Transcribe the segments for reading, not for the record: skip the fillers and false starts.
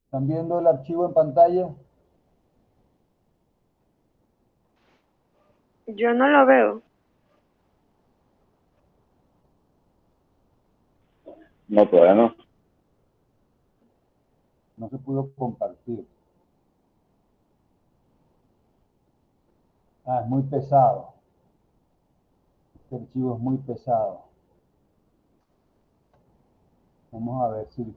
¿Están viendo el archivo en pantalla? Yo no lo veo. No, todavía no. No se pudo compartir. Ah, es muy pesado. Este archivo es muy pesado. Vamos a ver si...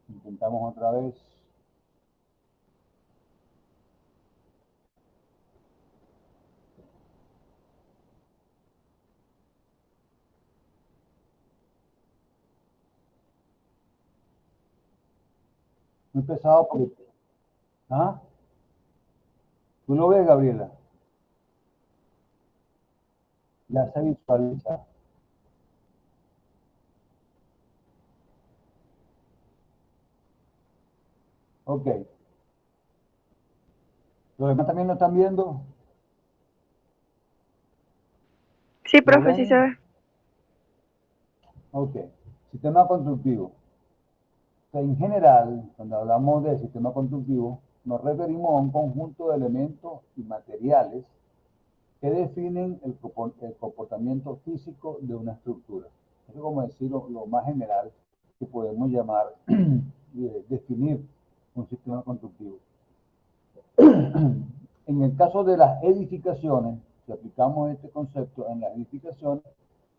Intentamos otra vez. Muy pesado porque... ¿Ah? ¿Tú lo ves, Gabriela? Ya se visualiza. Ok. ¿Los demás también lo están viendo? Sí, ¿Lo profe, sí se ven? ve. Ok. Sistema constructivo. En general, cuando hablamos de sistema constructivo, nos referimos a un conjunto de elementos y materiales que definen el comportamiento físico de una estructura. Eso es como decir lo más general que podemos llamar, definir un sistema constructivo. En el caso de las edificaciones, si aplicamos este concepto en las edificaciones,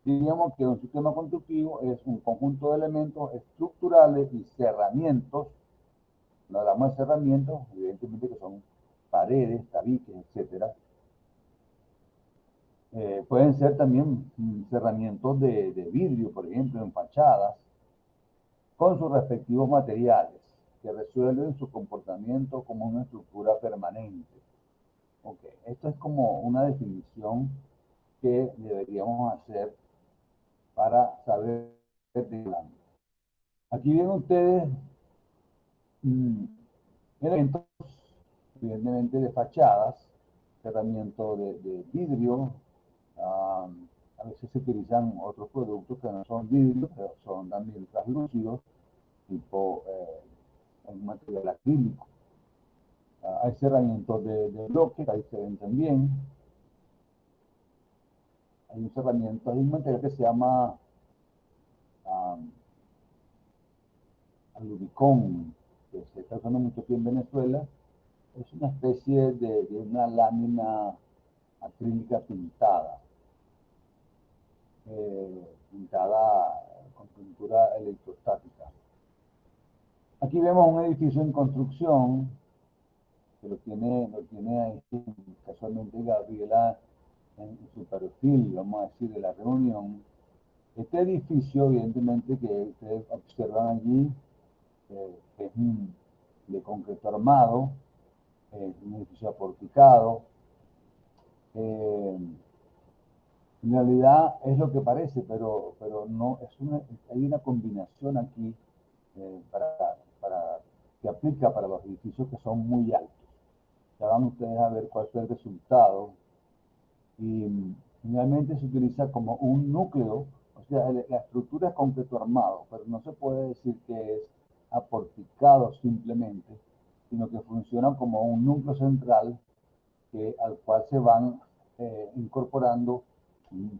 diríamos que un sistema constructivo es un conjunto de elementos estructurales y cerramientos. No hablamos de cerramientos, evidentemente que son paredes, tabiques, etcétera. Pueden ser también cerramientos de vidrio, por ejemplo, en fachadas, con sus respectivos materiales, que resuelven su comportamiento como una estructura permanente. Okay. Esto es como una definición que deberíamos hacer para saber de qué hablamos. Aquí ven ustedes mmm, elementos, evidentemente, de fachadas, cerramiento de vidrio. A veces se utilizan otros productos que no son vidrio, pero son también translúcidos, tipo un material acrílico. Hay cerramientos de bloques, ahí se ven también. Hay un cerramiento, hay un material que se llama alubicón, que se está usando mucho aquí en Venezuela. Es una especie de una lámina acrílica pintada, pintada con pintura electrostática. Aquí vemos un edificio en construcción, que lo tiene ahí casualmente Gabriela en su perfil, vamos a decir, de la reunión. Este edificio, evidentemente, que ustedes observan allí, es de concreto armado, es un edificio aporticado. Eh, en realidad es lo que parece, pero no, hay una combinación aquí para, que aplica para los edificios que son muy altos. Ya van ustedes a ver cuál fue el resultado. Y finalmente se utiliza como un núcleo, o sea, la estructura es concreto armado, pero no se puede decir que es aporticado simplemente, sino que funciona como un núcleo central al cual se van incorporando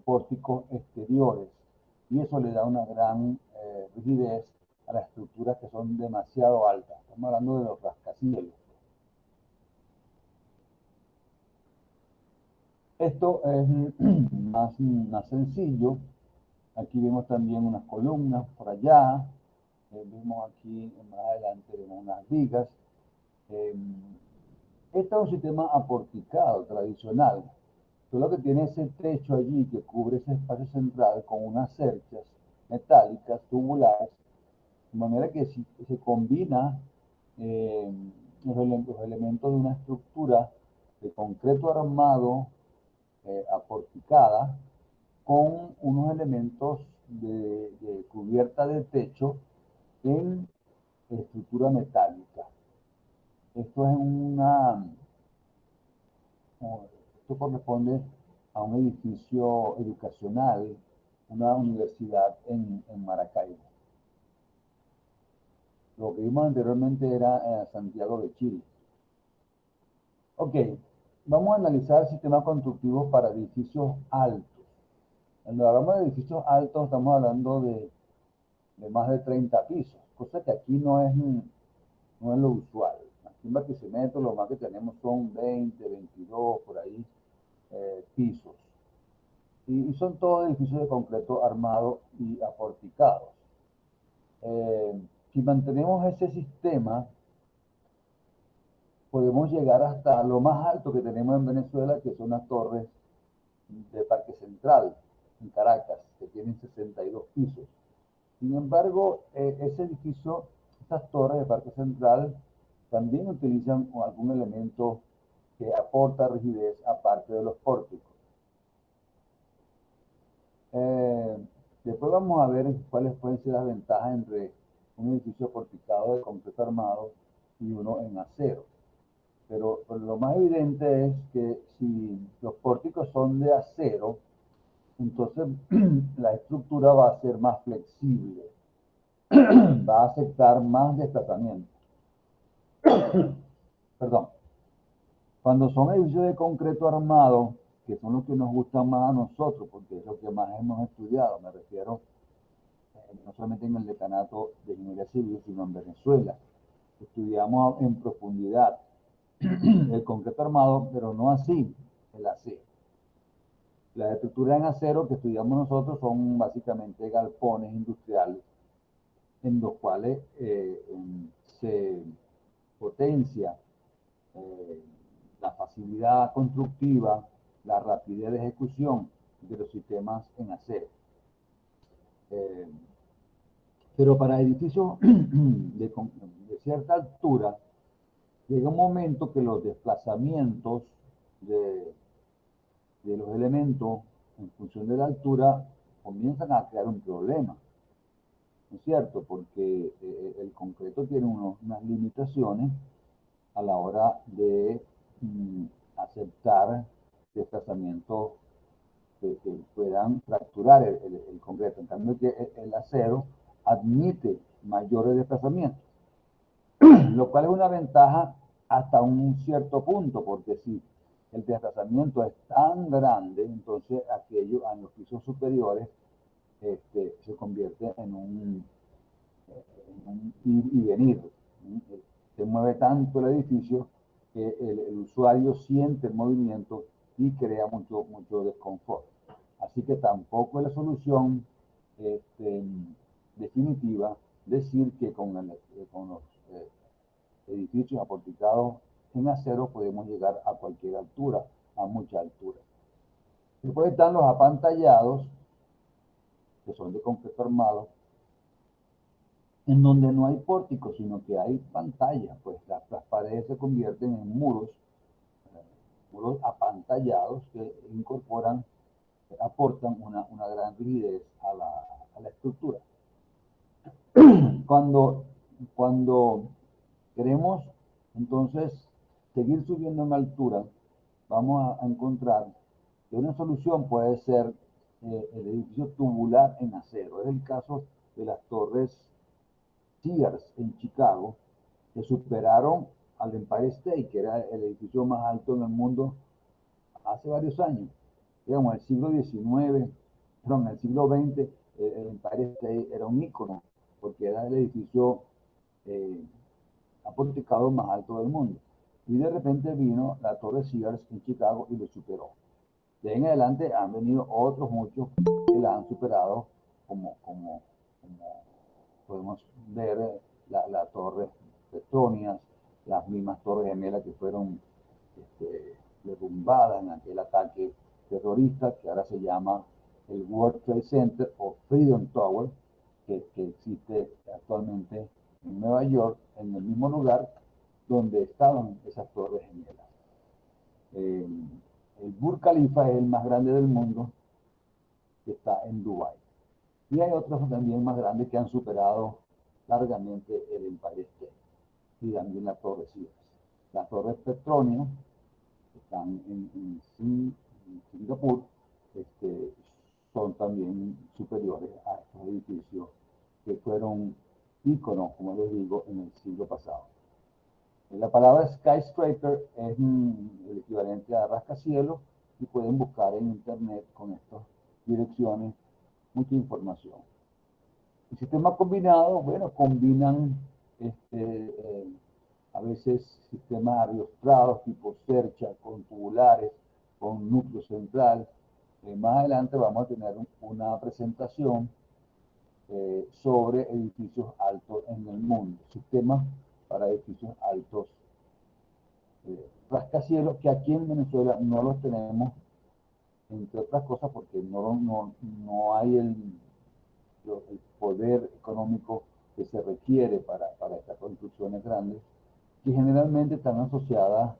pórticos exteriores, y eso le da una gran rigidez a las estructuras que son demasiado altas. Estamos hablando de los rascacielos. Esto es más sencillo. Aquí vemos también unas columnas por allá. Vemos aquí más adelante vemos unas vigas. Eh, este es un sistema aporticado tradicional. Solo que tiene ese techo allí que cubre ese espacio central con unas cerchas metálicas, tubulares, de manera que si se combina eh, los elementos de una estructura de concreto armado aporticada con unos elementos de cubierta de techo en estructura metálica. Esto es esto corresponde a un edificio educacional una universidad en Maracaibo. Lo que vimos anteriormente era Santiago de Chile. Ok, vamos a analizar sistemas constructivos para edificios altos. Cuando hablamos de edificios altos, estamos hablando de más de 30 pisos, cosa que aquí no es lo usual. Aquí en Barquisimeto lo más que tenemos son 20, 22, por ahí, pisos. Y son todos edificios de concreto armado y aporticados. Si mantenemos ese sistema, podemos llegar hasta lo más alto que tenemos en Venezuela, que son las torres de Parque Central, en Caracas, que tienen 62 pisos. Sin embargo, ese edificio, estas torres de Parque Central, también utilizan algún elemento que aporta rigidez aparte de los pórticos. Después vamos a ver cuáles pueden ser las ventajas entre un edificio porticado de concreto armado y uno en acero. Pero lo más evidente es que si los pórticos son de acero, entonces la estructura va a ser más flexible, va a aceptar más desplazamiento. Perdón. Cuando son edificios de concreto armado, que son los que nos gustan más a nosotros, porque es lo que más hemos estudiado, me refiero no solamente en el decanato de ingeniería civil, sino en Venezuela. Estudiamos en profundidad el concreto armado, pero no así el acero. Las estructuras en acero que estudiamos nosotros son básicamente galpones industriales, en los cuales se potencia la facilidad constructiva, la rapidez de ejecución de los sistemas en acero. Pero para edificios de cierta altura, llega un momento que los desplazamientos de los elementos en función de la altura comienzan a crear un problema, ¿no es cierto? Porque el concreto tiene unas limitaciones a la hora de aceptar desplazamientos que puedan fracturar el concreto. En cambio, que el acero admite mayores desplazamientos, lo cual es una ventaja hasta un cierto punto, porque si el desplazamiento es tan grande, entonces aquello en los pisos superiores se convierte en un ir y venir. Se mueve tanto el edificio que el usuario siente el movimiento y crea mucho desconfort. Así que tampoco es la solución definitiva decir que con los edificios aporticados en acero podemos llegar a cualquier altura, a mucha altura. Después están los apantallados, que son de concreto armado, en donde no hay pórticos, sino que hay pantallas, pues las paredes se convierten en muros apantallados que incorporan, aportan una gran rigidez a la estructura. Cuando queremos entonces seguir subiendo en altura, vamos a encontrar que una solución puede ser el edificio tubular en acero. Es el caso de las torres Sears en Chicago, que superaron al Empire State, que era el edificio más alto en el mundo hace varios años. Digamos, en el siglo XIX, perdón, en el siglo XX, el Empire State era un ícono, porque era el edificio aporticado más alto del mundo. Y de repente vino la Torre Sears en Chicago y lo superó. De ahí en adelante han venido otros muchos que la han superado, como podemos ver la Torre Petronias, las mismas Torres Gemelas que fueron derrumbadas en aquel ataque terrorista que ahora se llama el World Trade Center o Freedom Tower, que existe actualmente en Nueva York, en el mismo lugar donde estaban esas torres gemelas. El Burj Khalifa es el más grande del mundo, que está en Dubái. Y hay otros también más grandes que han superado largamente el Empire State y también la Torre Sears. Las torres Petronia, que están en Singapur, son también superiores a estos edificios que fueron íconos, como les digo, en el siglo pasado. La palabra skyscraper es el equivalente a rascacielos y pueden buscar en internet con estas direcciones mucha información. El sistema combinado, bueno, combinan a veces sistemas ariostrados tipo cercha con tubulares, con núcleo central. Más adelante vamos a tener una presentación sobre edificios altos en el mundo, sistemas para edificios altos rascacielos, que aquí en Venezuela no los tenemos, entre otras cosas porque no hay el poder económico que se requiere para estas construcciones grandes, que generalmente están asociadas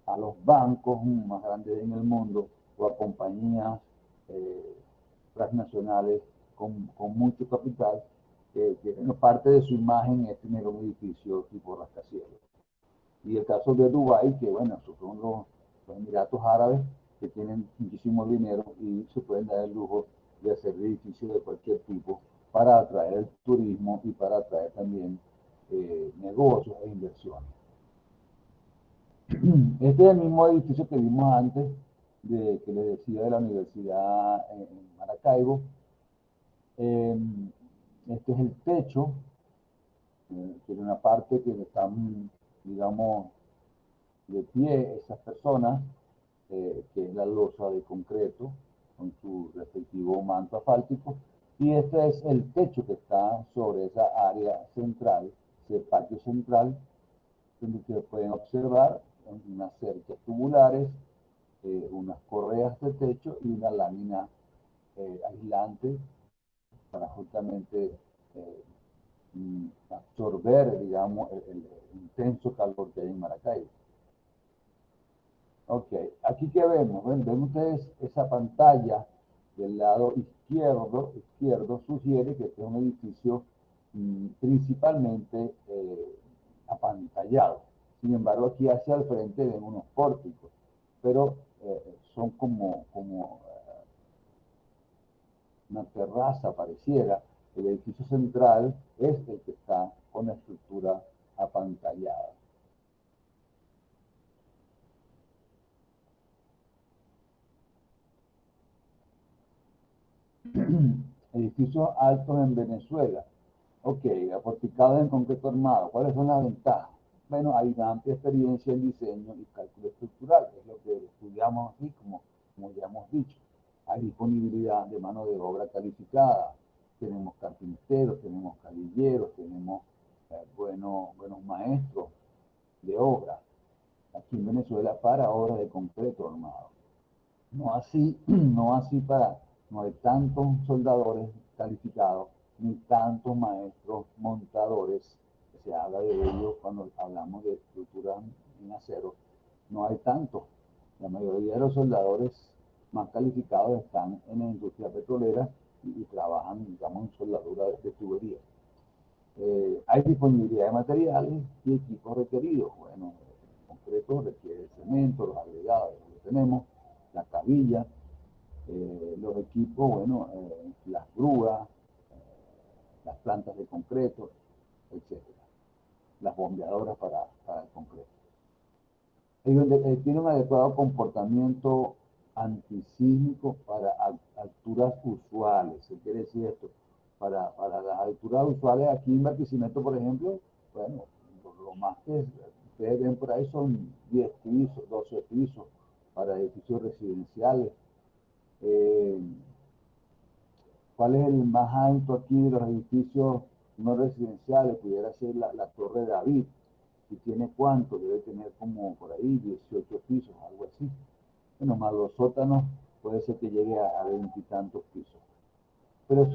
a los bancos más grandes en el mundo o a compañías transnacionales con mucho capital, que parte de su imagen es tener un edificio tipo rascacielos. Y el caso de Dubái, que bueno, esos son los Emiratos Árabes, que tienen muchísimo dinero y se pueden dar el lujo de hacer edificios de cualquier tipo para atraer el turismo y para atraer también negocios e inversiones. Este es el mismo edificio que vimos antes, que les decía, de la Universidad en Maracaibo. Este es el techo, tiene una parte que están, digamos, de pie esas personas, que es la losa de concreto con su respectivo manto asfáltico, y este es el techo que está sobre esa área central, ese patio central, donde ustedes pueden observar unas cercas tubulares, unas correas de techo y una lámina aislante para justamente absorber, digamos, el intenso calor que hay en Maracaibo. Ok, aquí que vemos, ven ustedes esa pantalla del lado izquierdo sugiere que este es un edificio principalmente apantallado. Sin embargo, aquí hacia el frente ven unos pórticos, pero son como una terraza pareciera. El edificio central es el que está con la estructura apantallada. Edificios altos en Venezuela. Ok, aporticados en concreto armado. ¿Cuáles son las ventajas? Bueno, hay una amplia experiencia en diseño y cálculo estructural, es lo que estudiamos aquí, como ya hemos dicho. Hay disponibilidad de mano de obra calificada. Tenemos carpinteros, tenemos calilleros, tenemos buenos maestros de obra aquí en Venezuela para obras de concreto armado. No así no hay tantos soldadores calificados ni tantos maestros montadores, que se habla de ellos cuando hablamos de estructura en acero. No hay tantos. La mayoría de los soldadores más calificados están en la industria petrolera y trabajan, digamos, en soldadura de tubería. Hay disponibilidad de materiales y equipos requeridos. Bueno, en concreto requiere el cemento, los agregados, lo tenemos, la cabilla, los equipos, bueno, las grúas, las plantas de concreto, etc. Las bombeadoras para el concreto. Tiene un adecuado comportamiento antisísmico para alturas usuales. ¿Qué quiere decir esto? Para las alturas usuales aquí en Barquisimeto, por ejemplo, bueno, lo más que ustedes ven por ahí son 10 pisos, 12 pisos para edificios residenciales. ¿Cuál es el más alto aquí de los edificios no residenciales? Pudiera ser la Torre David. ¿Y tiene cuánto? Debe tener como por ahí 18 pisos, algo así. Bueno, más los sótanos puede ser que llegue a 20 y tantos pisos. Pero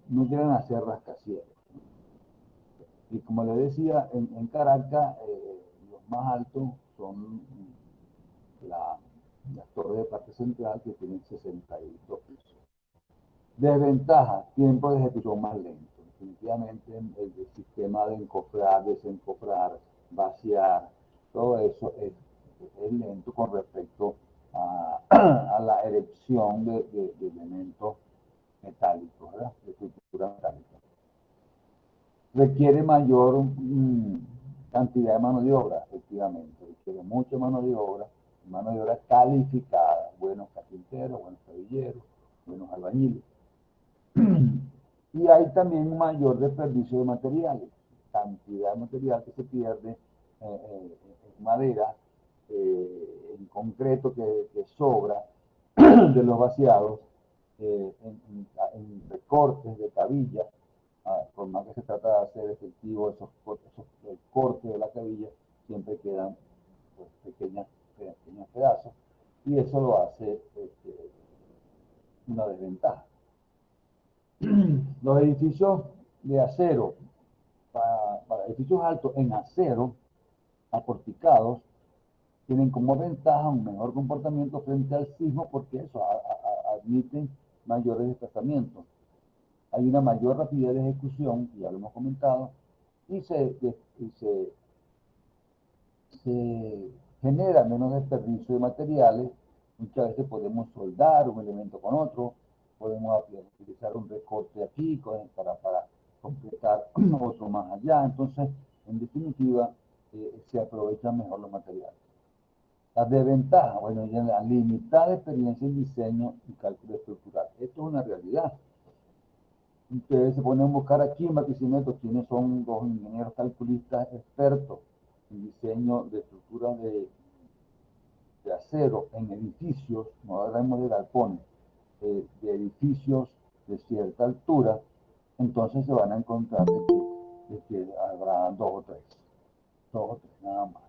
no quieren hacer rascacielos. Y como les decía, en Caracas los más altos son las torres de Parque Central, que tienen 62 pisos. Desventaja, tiempo de ejecución más lento. Definitivamente el sistema de encofrar, desencofrar, vaciar, todo eso es lento con respecto a la erección de elementos metálicos, ¿verdad? De estructura metálica. Requiere mayor cantidad de mano de obra, efectivamente. Requiere mucha mano de obra calificada, buenos carpinteros, buenos cabilleros, buenos albañiles. Y hay también un mayor desperdicio de materiales, cantidad de material que se pierde en madera, en concreto que sobra de los vaciados, en recortes de cabilla, por más que se trata de hacer efectivo esos cortes de la cabilla, siempre quedan pues, pequeños pedazos, y eso lo hace una desventaja. Los edificios de acero, para edificios altos en acero, aporticados, tienen como ventaja un mejor comportamiento frente al sismo porque eso admiten mayores desplazamientos. Hay una mayor rapidez de ejecución, ya lo hemos comentado, y se genera menos desperdicio de materiales. Muchas veces podemos soldar un elemento con otro, podemos utilizar un recorte aquí para completar otro más allá. Entonces, en definitiva, se aprovechan mejor los materiales. Las desventajas, bueno, ya la limitada experiencia en diseño y cálculo estructural. Esto es una realidad. Ustedes se ponen a buscar aquí en Barquisimeto quiénes son los ingenieros calculistas expertos en diseño de estructuras de acero en edificios, no hablamos de galpones, de edificios de cierta altura. Entonces se van a encontrar de que habrá dos o tres nada más,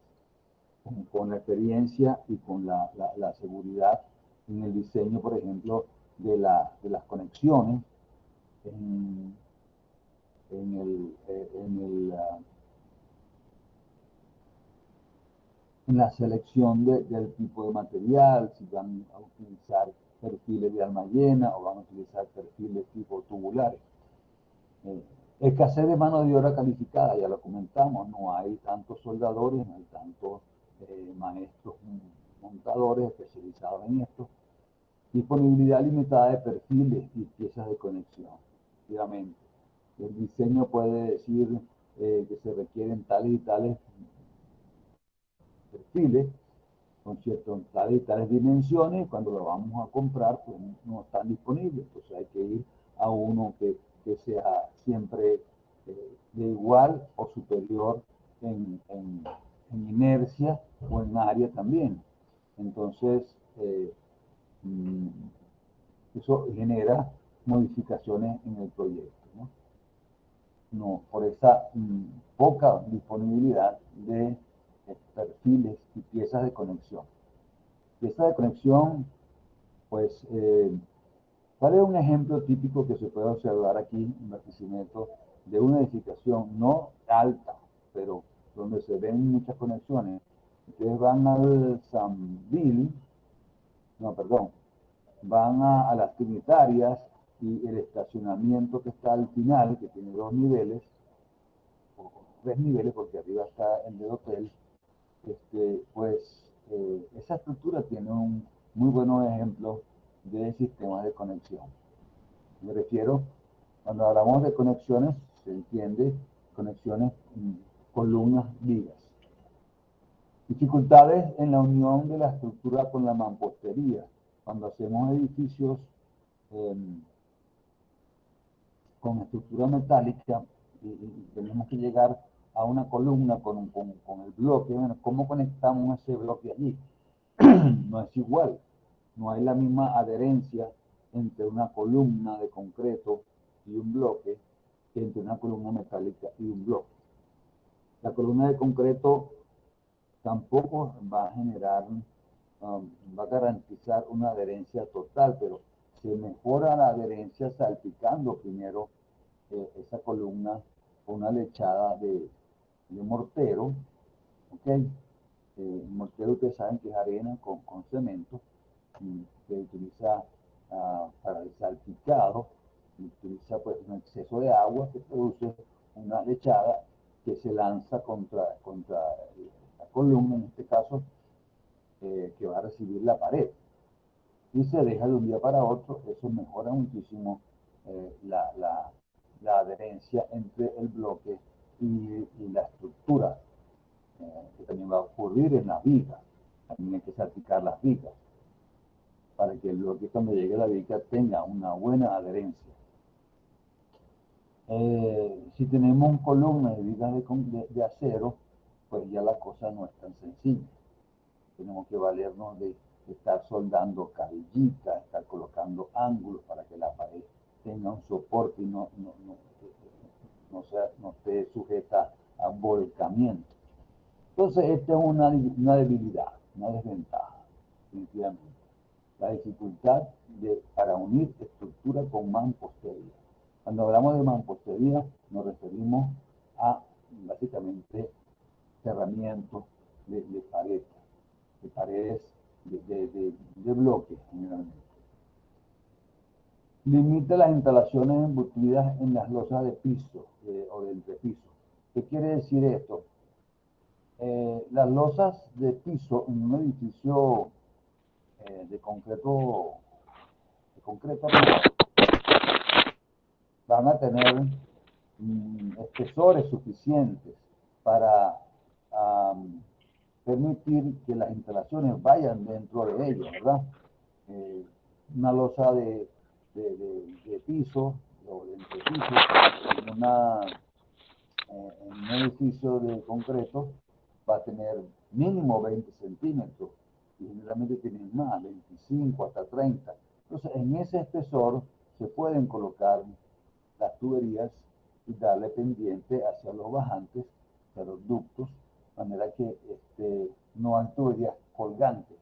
con la experiencia y con la seguridad en el diseño, por ejemplo, de las conexiones, en la selección del tipo de material, si van a utilizar perfiles de alma llena o van a utilizar perfiles tipo tubulares. Escasez de mano de obra calificada, ya lo comentamos, no hay tantos soldadores, no hay tantos maestros montadores especializados en esto. Disponibilidad limitada de perfiles y piezas de conexión. Efectivamente, el diseño puede decir que se requieren tales y tales perfiles con ciertas tales y tales dimensiones. Cuando lo vamos a comprar, pues no están disponibles. Entonces hay que ir a uno que sea siempre de igual o superior en inercia o en área también. Entonces, eso genera modificaciones en el proyecto, ¿no? Por esa poca disponibilidad de perfiles y piezas de conexión. Piezas de conexión, pues, ¿cuál es un ejemplo típico que se puede observar aquí en Barquisimeto de una edificación no alta, pero donde se ven muchas conexiones? Ustedes van al Sambil, no, perdón, van a las Trinitarias y el estacionamiento que está al final, que tiene 2 niveles, o 3 niveles, porque arriba está el del hotel, pues esa estructura tiene un muy buenos ejemplos de sistemas de conexión. Me refiero, cuando hablamos de conexiones, se entiende conexiones, columnas, vigas. Dificultades en la unión de la estructura con la mampostería. Cuando hacemos edificios con estructura metálica y tenemos que llegar a una columna con el bloque, bueno, ¿cómo conectamos ese bloque allí? No es igual, no hay la misma adherencia entre una columna de concreto y un bloque que entre una columna metálica y un bloque. La columna de concreto tampoco va a generar, va a garantizar una adherencia total, pero se mejora la adherencia salpicando primero esa columna con una lechada de mortero, ¿ok? Mortero, ustedes saben que es arena con cemento, que utiliza para el salpicado, utiliza pues un exceso de agua que produce una lechada que se lanza contra la columna, en este caso, que va a recibir la pared. Y se deja de un día para otro, eso mejora muchísimo la adherencia entre el bloque y la estructura, que también va a ocurrir en las vigas. También hay que salpicar las vigas para que el bloque, cuando llegue a la viga, tenga una buena adherencia. Si tenemos columnas de vigas de acero, pues ya la cosa no es tan sencilla. Tenemos que valernos de estar soldando carillitas, estar colocando ángulos para que la pared tenga un soporte y no esté sujeta a volcamiento. Entonces, esta es una debilidad, una desventaja, definitivamente. La dificultad para unir estructura con mampostería. Cuando hablamos de mampostería, nos referimos a, básicamente, cerramientos de paredes de bloques, generalmente. Limita las instalaciones embutidas en las losas de piso o de entrepiso. ¿Qué quiere decir esto? Las losas de piso en un edificio de concreto armado van a tener espesores suficientes para permitir que las instalaciones vayan dentro de ellas, ¿verdad? Una losa de piso o de entrepiso en un edificio de concreto va a tener mínimo 20 centímetros y generalmente tienen más, 25 hasta 30. Entonces, en ese espesor se pueden colocar las tuberías y darle pendiente hacia los bajantes, hacia los ductos, de manera que no hay tuberías colgantes.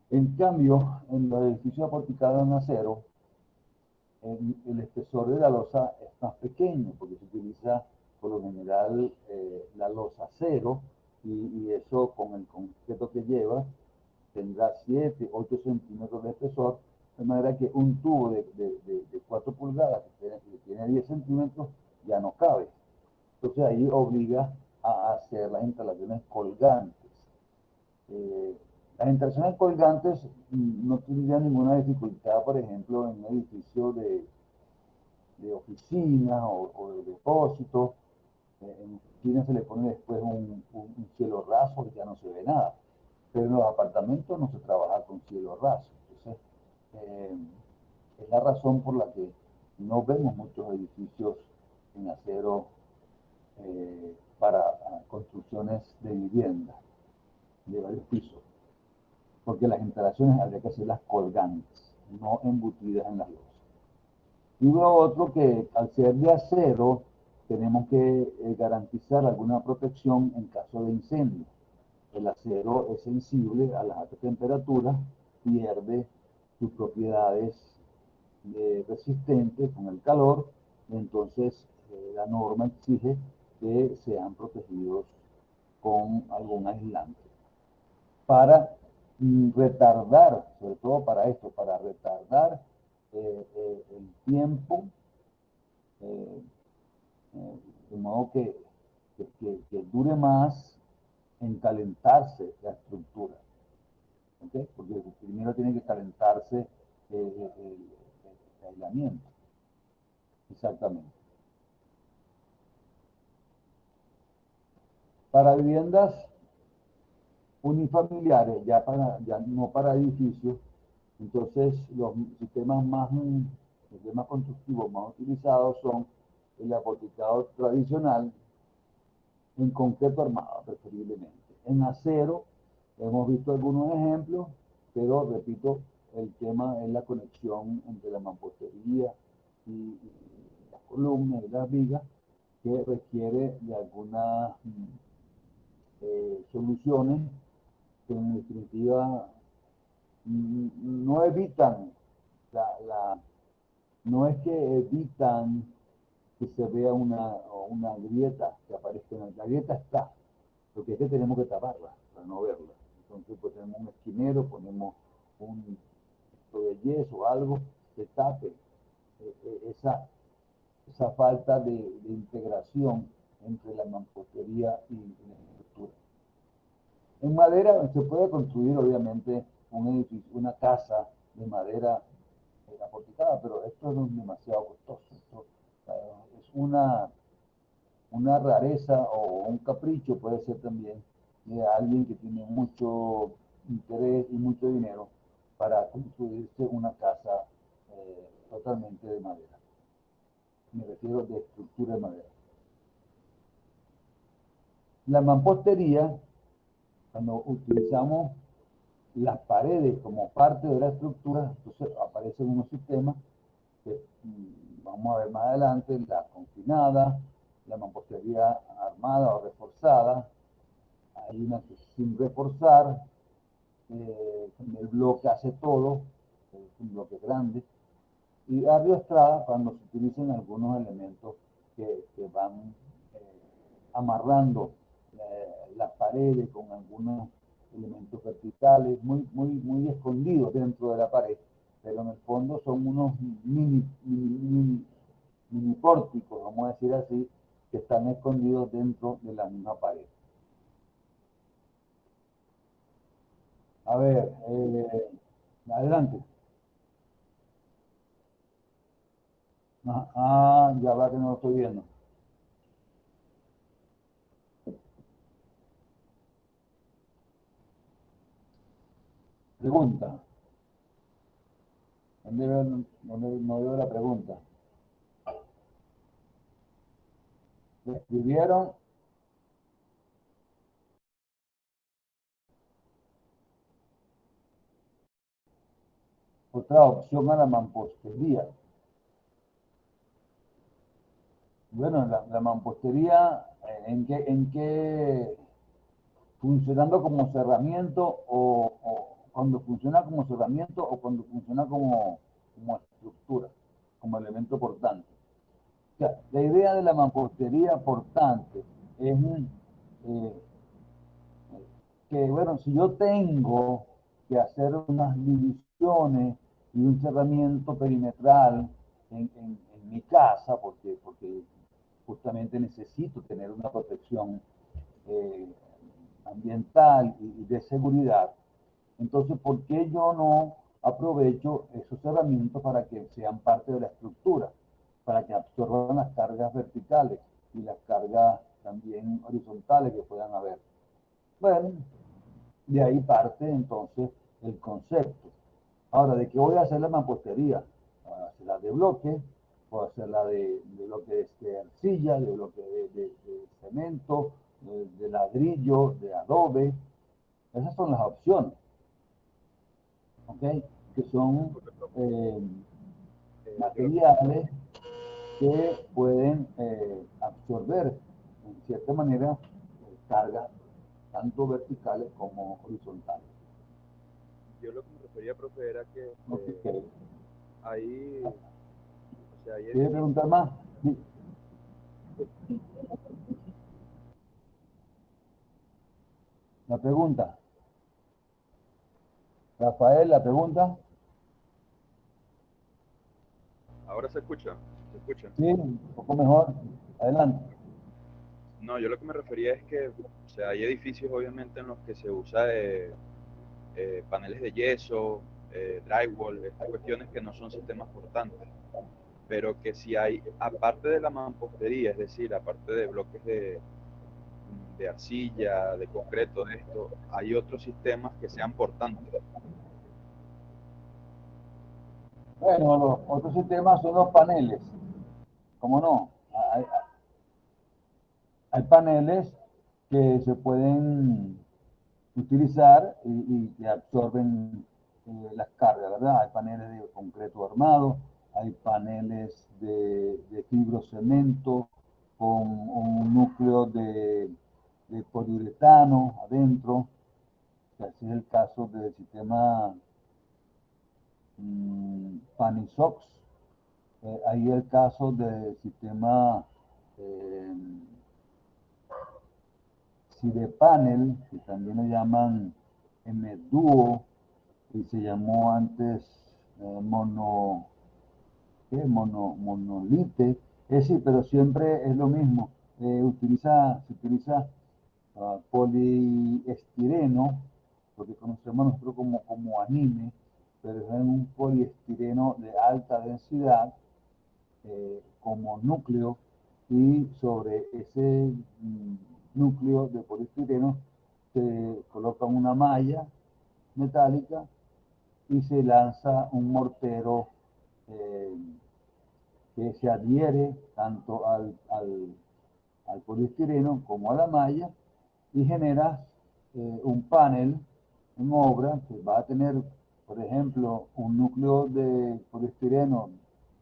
En cambio, en los edificios aporticados en acero, el espesor de la losa es más pequeño porque se utiliza por lo general la losa acero y eso con el concreto que lleva tendrá 7, 8 centímetros de espesor, de manera que un tubo de 4 pulgadas que tiene 10 centímetros ya no cabe. Entonces ahí obliga a hacer las instalaciones colgantes. Las instalaciones colgantes no tendrían ninguna dificultad, por ejemplo, en un edificio de oficina o de depósito. En oficina se le pone después un cielo raso y ya no se ve nada. Pero en los apartamentos no se trabaja con cielo raso. Entonces, es la razón por la que no vemos muchos edificios en acero para construcciones de vivienda de varios pisos, porque las instalaciones habría que hacerlas colgantes, no embutidas en las losas. Y lo otro, que al ser de acero tenemos que garantizar alguna protección en caso de incendio. El acero es sensible a las altas temperaturas, pierde sus propiedades resistentes con el calor, entonces la norma exige que sean protegidos con algún aislante para retardar, sobre todo para esto, para retardar el tiempo, de modo que dure más en calentarse la estructura. ¿Okay? Porque primero tiene que calentarse el aislamiento. Exactamente. Para viviendas unifamiliares, ya no para edificios, entonces los sistemas constructivos más utilizados son el aporticado tradicional, en concreto armado preferiblemente. En acero hemos visto algunos ejemplos, pero repito, el tema es la conexión entre la mampostería y las columnas y las vigas, que requiere de algunas soluciones que en definitiva no evitan no es que evitan que se vea una grieta que aparezca. La grieta está, lo que es que tenemos que taparla para no verla. Entonces pues tenemos un esquinero, ponemos un de yeso o algo que tape esa falta de integración entre la mampostería y la estructura. En madera se puede construir, obviamente, un edificio, una casa de madera aporticada, pero esto no es demasiado costoso. Esto, es una rareza o un capricho, puede ser también, de alguien que tiene mucho interés y mucho dinero para construirse una casa totalmente de madera. Me refiero de estructura de madera. La mampostería, cuando utilizamos las paredes como parte de la estructura, entonces aparecen unos sistemas que vamos a ver más adelante, la confinada, la mampostería armada o reforzada. Hay una que sin reforzar, el bloque hace todo, es un bloque grande, y arriostrada cuando se utilizan algunos elementos que van amarrando las paredes con algunos elementos verticales muy escondidos dentro de la pared, pero en el fondo son unos mini pórticos, vamos a decir así, que están escondidos dentro de la misma pared. A ver, adelante. Ya va que no lo estoy viendo. Pregunta. No veo la pregunta. ¿Le escribieron? Otra opción a la mampostería. Bueno, la mampostería, ¿en qué funcionando como cerramiento o cuando funciona como cerramiento o cuando funciona como estructura, como elemento portante? O sea, la idea de la mampostería portante es eh, que, bueno, si yo tengo que hacer unas divisiones y un cerramiento perimetral en mi casa, porque justamente necesito tener una protección eh, ambiental y de seguridad, entonces, ¿por qué yo no aprovecho esos herramientas para que sean parte de la estructura? Para que absorban las cargas verticales y las cargas también horizontales que puedan haber. Bueno, de ahí parte entonces el concepto. Ahora, ¿de qué voy a hacer la mampostería? Voy a hacerla de bloque, puedo hacerla de bloque de arcilla, de bloque de cemento, de ladrillo, de adobe. Esas son las opciones. ¿Okay? Que son materiales que pueden absorber en cierta manera cargas tanto verticales como horizontales. Yo lo que me refería, profe, era que Okay. ahí, o sea, ahí ¿Quiere preguntar más? Sí. La pregunta. Rafael, la pregunta. ahora se escucha, se escucha. Sí, un poco mejor. Adelante. No, yo lo que me refería es que, o sea, hay edificios obviamente en los que se usa paneles de yeso, drywall, estas cuestiones que no son sistemas portantes, pero que si hay, aparte de la mampostería, es decir, aparte de bloques de arcilla, de concreto, de esto, hay otros sistemas que sean portantes. Bueno, los otros sistemas son los paneles. ¿Cómo no? Hay paneles que se pueden utilizar y que absorben las cargas, ¿verdad? Hay paneles de concreto armado, hay paneles de fibrocemento con un núcleo de poliuretano adentro, que así es el caso del sistema Panisox. Ahí el caso del sistema Cidepanel, que también le llaman MDuo, y se llamó antes monolite. Es decir, pero siempre es lo mismo. Se utiliza poliestireno, lo que conocemos nosotros como anime, pero es un poliestireno de alta densidad como núcleo, y sobre ese núcleo de poliestireno se coloca una malla metálica y se lanza un mortero eh, que se adhiere tanto al poliestireno como a la malla y genera un panel en obra que va a tener, por ejemplo, un núcleo de poliestireno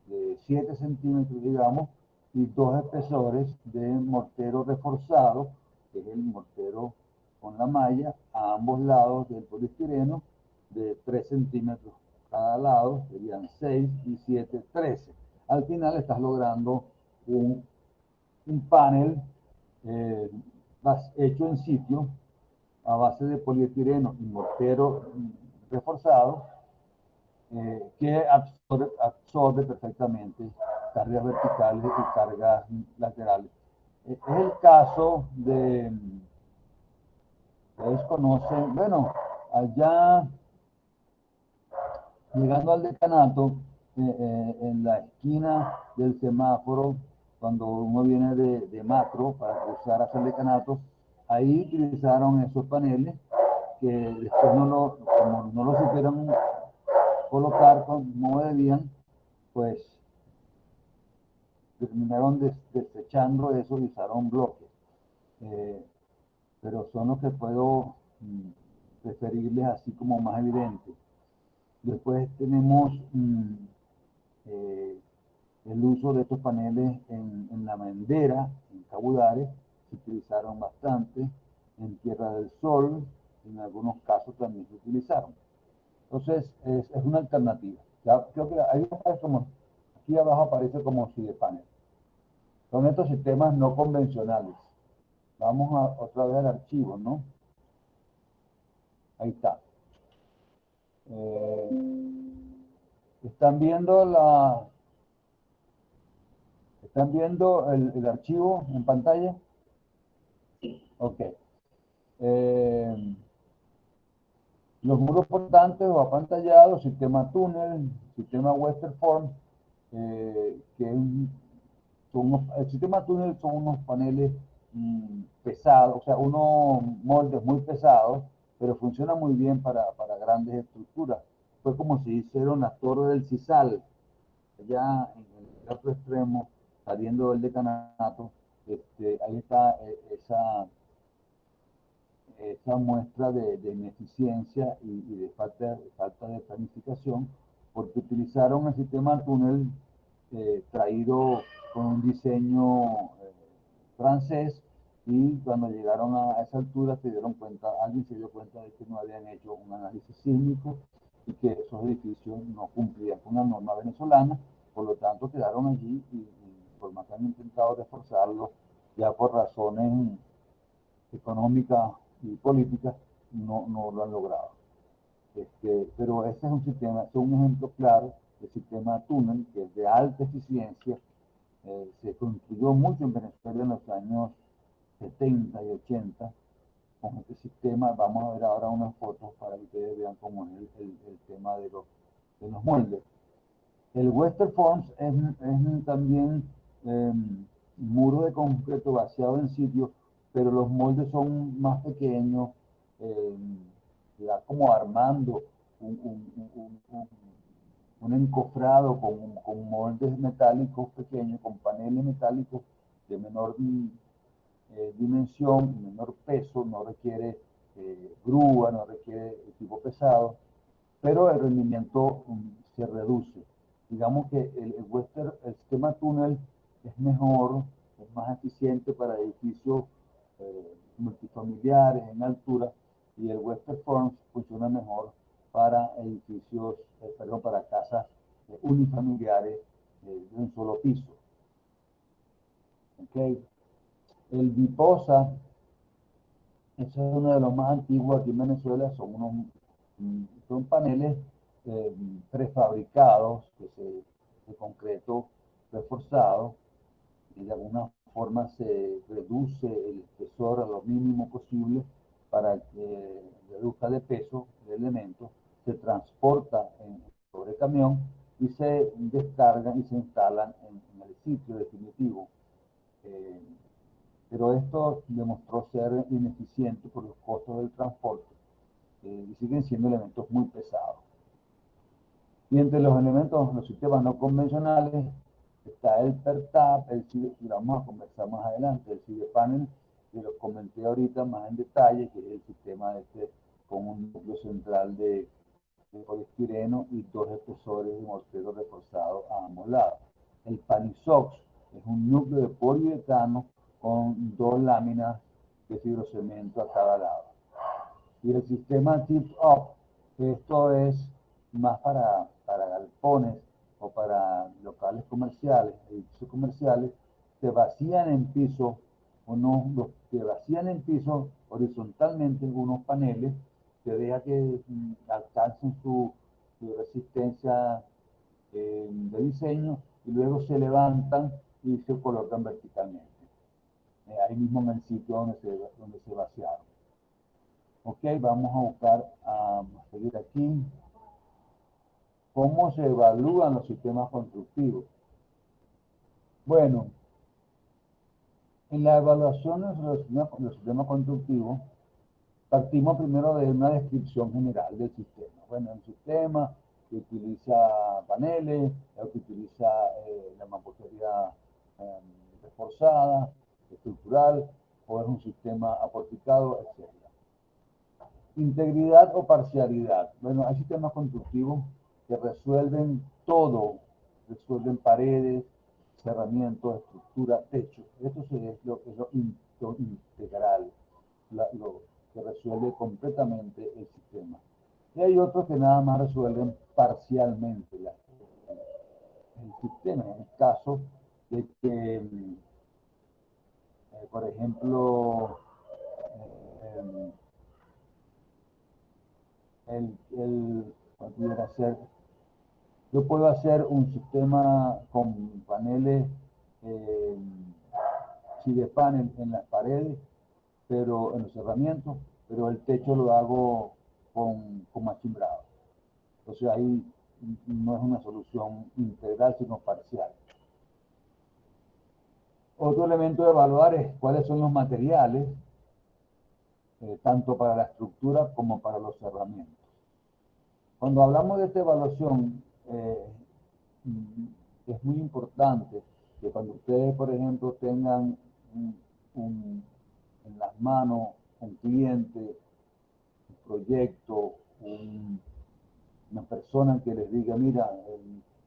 de 7 centímetros, digamos, y dos espesores de mortero reforzado, que es el mortero con la malla, a ambos lados del poliestireno, de 3 centímetros cada lado, serían 6 y 7, 13. Al final estás logrando un panel hecho en sitio a base de poliestireno y mortero reforzado que absorbe perfectamente cargas verticales y cargas laterales. Es el caso de, ustedes conocen, bueno, allá llegando al decanato, en la esquina del semáforo, cuando uno viene de macro para cruzar hacia el decanato, ahí utilizaron esos paneles que después como no lo supieron colocar como debían, pues terminaron desechando eso y usaron bloques. Pero son los que puedo referirles así como más evidentes. Después tenemos el uso de estos paneles en la Mendera, en Cabudare, se utilizaron bastante, en Tierra del Sol, en algunos casos también se utilizaron. Entonces, es una alternativa. Ya, creo que ahí aparece como, aquí abajo aparece como si de panel. Son estos sistemas no convencionales. Vamos otra vez al archivo, ¿no? Ahí está. ¿Están viendo ¿Están viendo el archivo en pantalla? Ok. Los muros portantes o apantallados, sistema túnel, sistema Westerform, el sistema túnel son unos paneles pesados, o sea, unos moldes muy pesados, pero funciona muy bien para grandes estructuras. Fue como si hicieron la torre del Cisal, allá en el otro extremo, saliendo del decanato. Ahí está esa muestra de ineficiencia y de falta de planificación, porque utilizaron el sistema túnel traído con un diseño francés, y cuando llegaron a esa altura alguien se dio cuenta de que no habían hecho un análisis sísmico y que esos edificios no cumplían con la norma venezolana, por lo tanto quedaron allí y por más que han intentado reforzarlos, ya por razones económicas y políticas, no lo han logrado. Pero ese es un sistema, es un ejemplo claro de sistema túnel que es de alta eficiencia. Se construyó mucho en Venezuela en los años 70 y 80 con este sistema. Vamos a ver ahora unas fotos para que ustedes vean cómo es el tema de los moldes. El Westerforms es también muro de concreto vaciado en sitio, pero los moldes son más pequeños, ya como armando un encofrado con moldes metálicos pequeños, con paneles metálicos de menor dimensión, menor peso, no requiere grúa, no requiere equipo pesado, pero el rendimiento se reduce. Digamos que el sistema túnel es mejor, es más eficiente para edificios multifamiliares en altura, y el Westerforms funciona mejor para edificios, perdón, para casas unifamiliares de un solo piso. Okay. El Biposa, ese es uno de los más antiguos aquí en Venezuela, son paneles prefabricados de concreto reforzado y de alguna forma se reduce el espesor a lo mínimo posible para que reduzca de peso el elemento, se transporta sobre camión y se descargan y se instalan en el sitio definitivo. Pero esto demostró ser ineficiente por los costos del transporte y siguen siendo elementos muy pesados. Y entre los elementos, los sistemas no convencionales, está el PERTAP, y vamos a conversar más adelante, el cDPanel, que lo comenté ahorita más en detalle, que es el sistema con un núcleo central de poliestireno y dos espesores de mortero reforzado a ambos lados. El PANISOX es un núcleo de poliuretano con dos láminas de fibrocemento a cada lado. Y el sistema tip-up, esto es más para galpones o para locales comerciales, edificios comerciales, se vacían en piso, horizontalmente unos paneles que deja que alcancen su resistencia de diseño y luego se levantan y se colocan verticalmente. Ahí mismo en el sitio donde se vaciaron. Ok, vamos a buscar a seguir aquí. ¿Cómo se evalúan los sistemas constructivos? Bueno, en la evaluación de los sistemas constructivos, partimos primero de una descripción general del sistema. Bueno, el sistema que utiliza paneles, que utiliza la mampostería reforzada, estructural, o es un sistema aporticado, etc. Integridad o parcialidad. Bueno, hay sistemas constructivos que resuelven todo, resuelven paredes, cerramientos, estructura, techo. Esto es lo integral, lo que resuelve completamente el sistema. Y hay otros que nada más resuelven parcialmente el sistema. En el caso de que, por ejemplo, yo puedo hacer un sistema con paneles cDPanel en las paredes, pero en los cerramientos, pero el techo lo hago con machimbrado. Entonces ahí no es una solución integral, sino parcial. Otro elemento de evaluar es cuáles son los materiales, tanto para la estructura como para los cerramientos. Cuando hablamos de esta evaluación, es muy importante que cuando ustedes, por ejemplo, tengan en las manos un cliente, un proyecto, una persona que les diga, mira,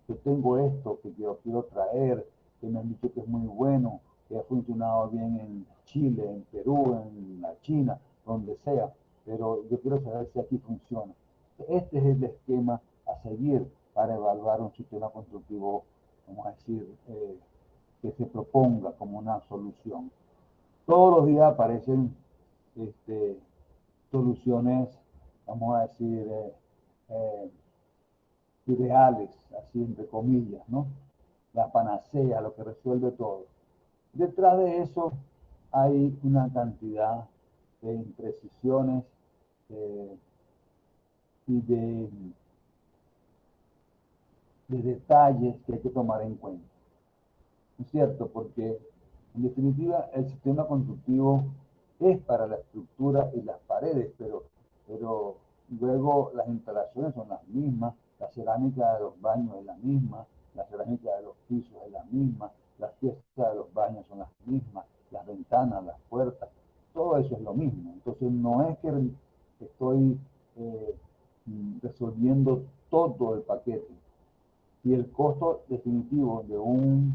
yo tengo esto que yo quiero traer, que me han dicho que es muy bueno, que ha funcionado bien en Chile, en Perú, en la China, donde sea, pero yo quiero saber si aquí funciona. Este es el esquema a seguir para evaluar un sistema constructivo, vamos a decir, que se proponga como una solución. Todos los días aparecen soluciones, vamos a decir, ideales, así entre comillas, ¿no? La panacea, lo que resuelve todo. Detrás de eso hay una cantidad de imprecisiones y de detalles que hay que tomar en cuenta. ¿No es cierto? Porque en definitiva el sistema constructivo es para la estructura y las paredes, pero luego las instalaciones son las mismas, la cerámica de los baños es la misma, la cerámica de los pisos es la misma, las piezas de los baños son las mismas, las ventanas, las puertas, todo eso es lo mismo. Entonces no es que estoy resolviendo todo el paquete. Y el costo definitivo de una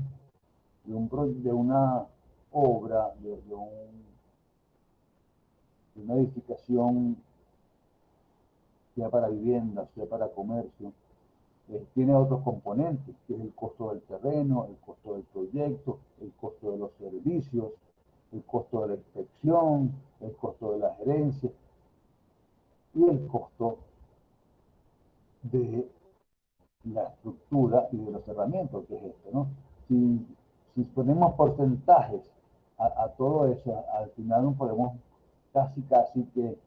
obra, de una edificación, sea para vivienda, sea para comercio, tiene otros componentes, que es el costo del terreno, el costo del proyecto, el costo de los servicios, el costo de la inspección, el costo de la gerencia y el costo de la estructura y de los herramientas, que es esto, ¿no? Si ponemos porcentajes a todo eso, al final nos podemos casi que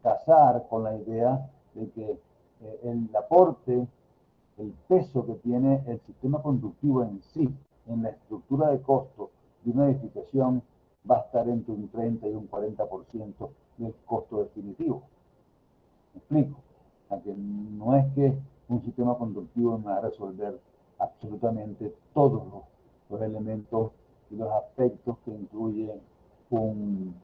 casar con la idea de que el aporte, el peso que tiene el sistema conductivo en sí, en la estructura de costo de una edificación, va a estar entre un 30 y un 40% del costo definitivo. ¿Me explico? O sea, que no es que un sistema conductivo me va a resolver absolutamente todos los elementos y los aspectos que incluye un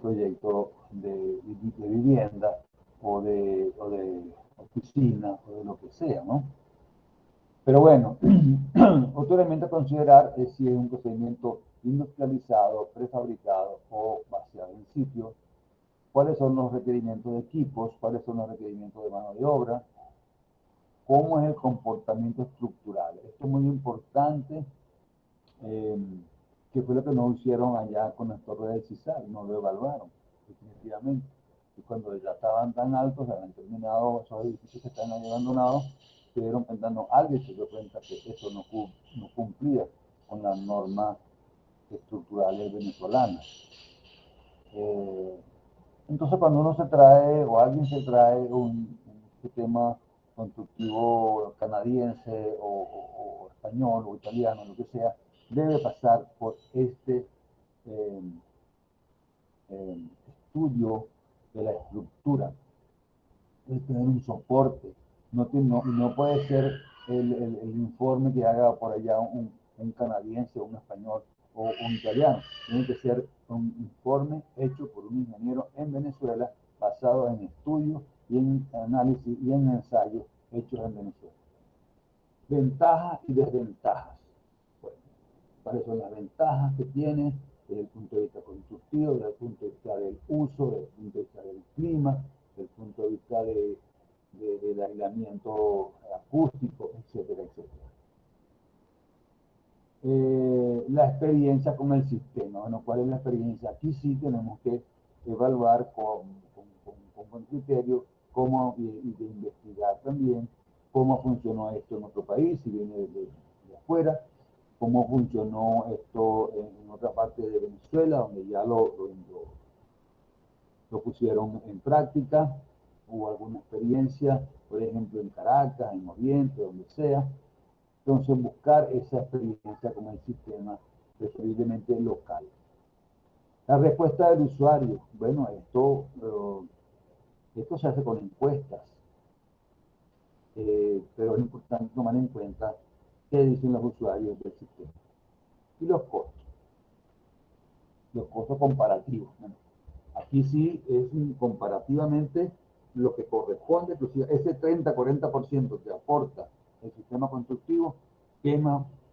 proyecto de vivienda o de oficina o de lo que sea, ¿no? Pero bueno, otro elemento a considerar es si es un procedimiento industrializado, prefabricado o vaciado en sitio, cuáles son los requerimientos de equipos, cuáles son los requerimientos de mano de obra, cómo es el comportamiento estructural. Esto es muy importante, que fue lo que no hicieron allá con las torres del CISAR, no lo evaluaron, definitivamente. Y cuando ya estaban tan altos, habían terminado esos edificios que están ahí abandonados, se dieron cuenta, no, alguien se dio cuenta que eso no cumplía con las normas estructurales venezolanas. Entonces, cuando uno se trae, o alguien se trae un sistema constructivo canadiense, o español, o italiano, lo que sea, debe pasar por este eh, estudio de la estructura, debe tener un soporte. No puede ser el informe que haga por allá un canadiense, un español o un italiano. Tiene que ser un informe hecho por un ingeniero en Venezuela, basado en estudios y en análisis y en ensayos hechos en Venezuela. Ventajas y desventajas. Bueno, ¿cuáles son las ventajas que tiene desde el punto de vista constructivo, desde el punto de vista del uso, desde el punto de vista del clima, desde el punto de vista del aislamiento acústico, etcétera, etcétera? La experiencia con el sistema. Bueno, ¿cuál es la experiencia? Aquí sí tenemos que evaluar con buen criterio cómo, y de investigar también cómo funcionó esto en otro país, si viene de afuera, cómo funcionó esto en otra parte de Venezuela, donde ya lo pusieron en práctica, hubo alguna experiencia, por ejemplo en Caracas, en Oriente, donde sea. Entonces, buscar esa experiencia con el sistema, preferiblemente local. La respuesta del usuario, bueno, esto se hace con encuestas, pero es importante tomar en cuenta qué dicen los usuarios del sistema. Y los costos comparativos. Bueno, aquí sí es comparativamente lo que corresponde, inclusive ese 30-40% que aporta el sistema constructivo,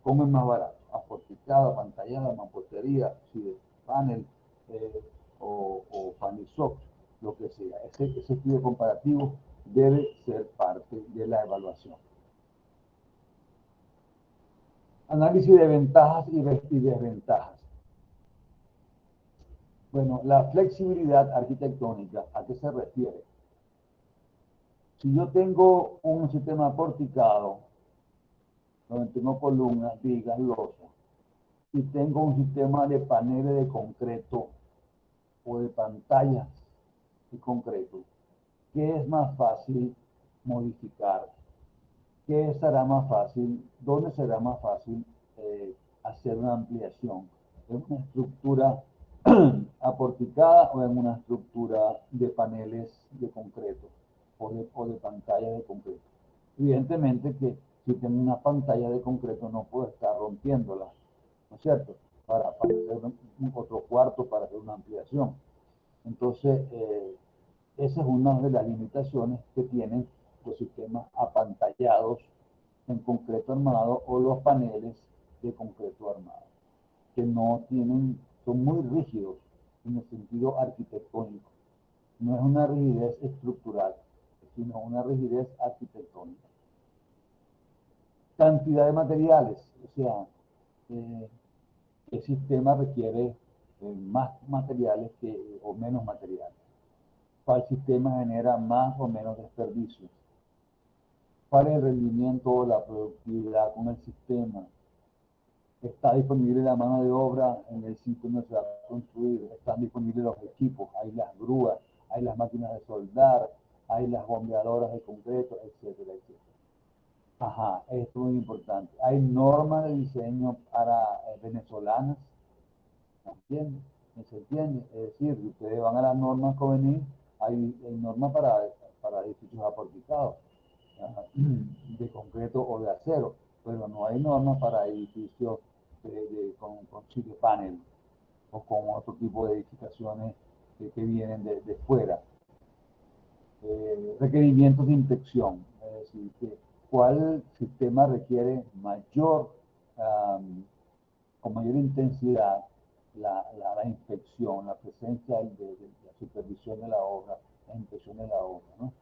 ¿cómo es más barato? Aporticada, pantallada, mampostería, si panel o Panisoft, lo que sea. Ese estudio comparativo debe ser parte de la evaluación. Análisis de ventajas y desventajas. Bueno, la flexibilidad arquitectónica, ¿a qué se refiere? Si yo tengo un sistema porticado, donde tengo columnas, vigas, losas, y tengo un sistema de paneles de concreto o de pantallas de concreto, ¿qué es más fácil modificar? ¿Qué será más fácil? ¿Dónde será más fácil hacer una ampliación? ¿En una estructura aporticada o en una estructura de paneles de concreto o de pantalla de concreto? Evidentemente que si tengo una pantalla de concreto no puedo estar rompiéndola, ¿no es cierto? Para hacer otro cuarto, para hacer una ampliación. Entonces, esa es una de las limitaciones que tienen los sistemas apantallados en concreto armado o los paneles de concreto armado, que no tienen, son muy rígidos en el sentido arquitectónico. No es una rigidez estructural, sino una rigidez arquitectónica. Cantidad de materiales, o sea, el sistema requiere más materiales o menos materiales. ¿Cuál sistema genera más o menos desperdicios? ¿Cuál es el rendimiento o la productividad con el sistema? está disponible la mano de obra en el sitio donde se va a construir, están disponibles los equipos, hay las grúas, hay las máquinas de soldar, hay las bombeadoras de concreto, etcétera, etcétera. Ajá, esto es muy importante. Hay normas de diseño para venezolanas, ¿me entiende? ¿Me se entiende? Es decir, si ustedes van a las normas COVENIR, hay normas para edificios aporticados, de concreto o de acero, pero no hay normas para edificios con chile panel o con otro tipo de edificaciones que vienen de fuera. Requerimientos de inspección, es decir, cuál sistema requiere con mayor intensidad la inspección, la presencia de la supervisión de la obra, la inspección de la obra, ¿no?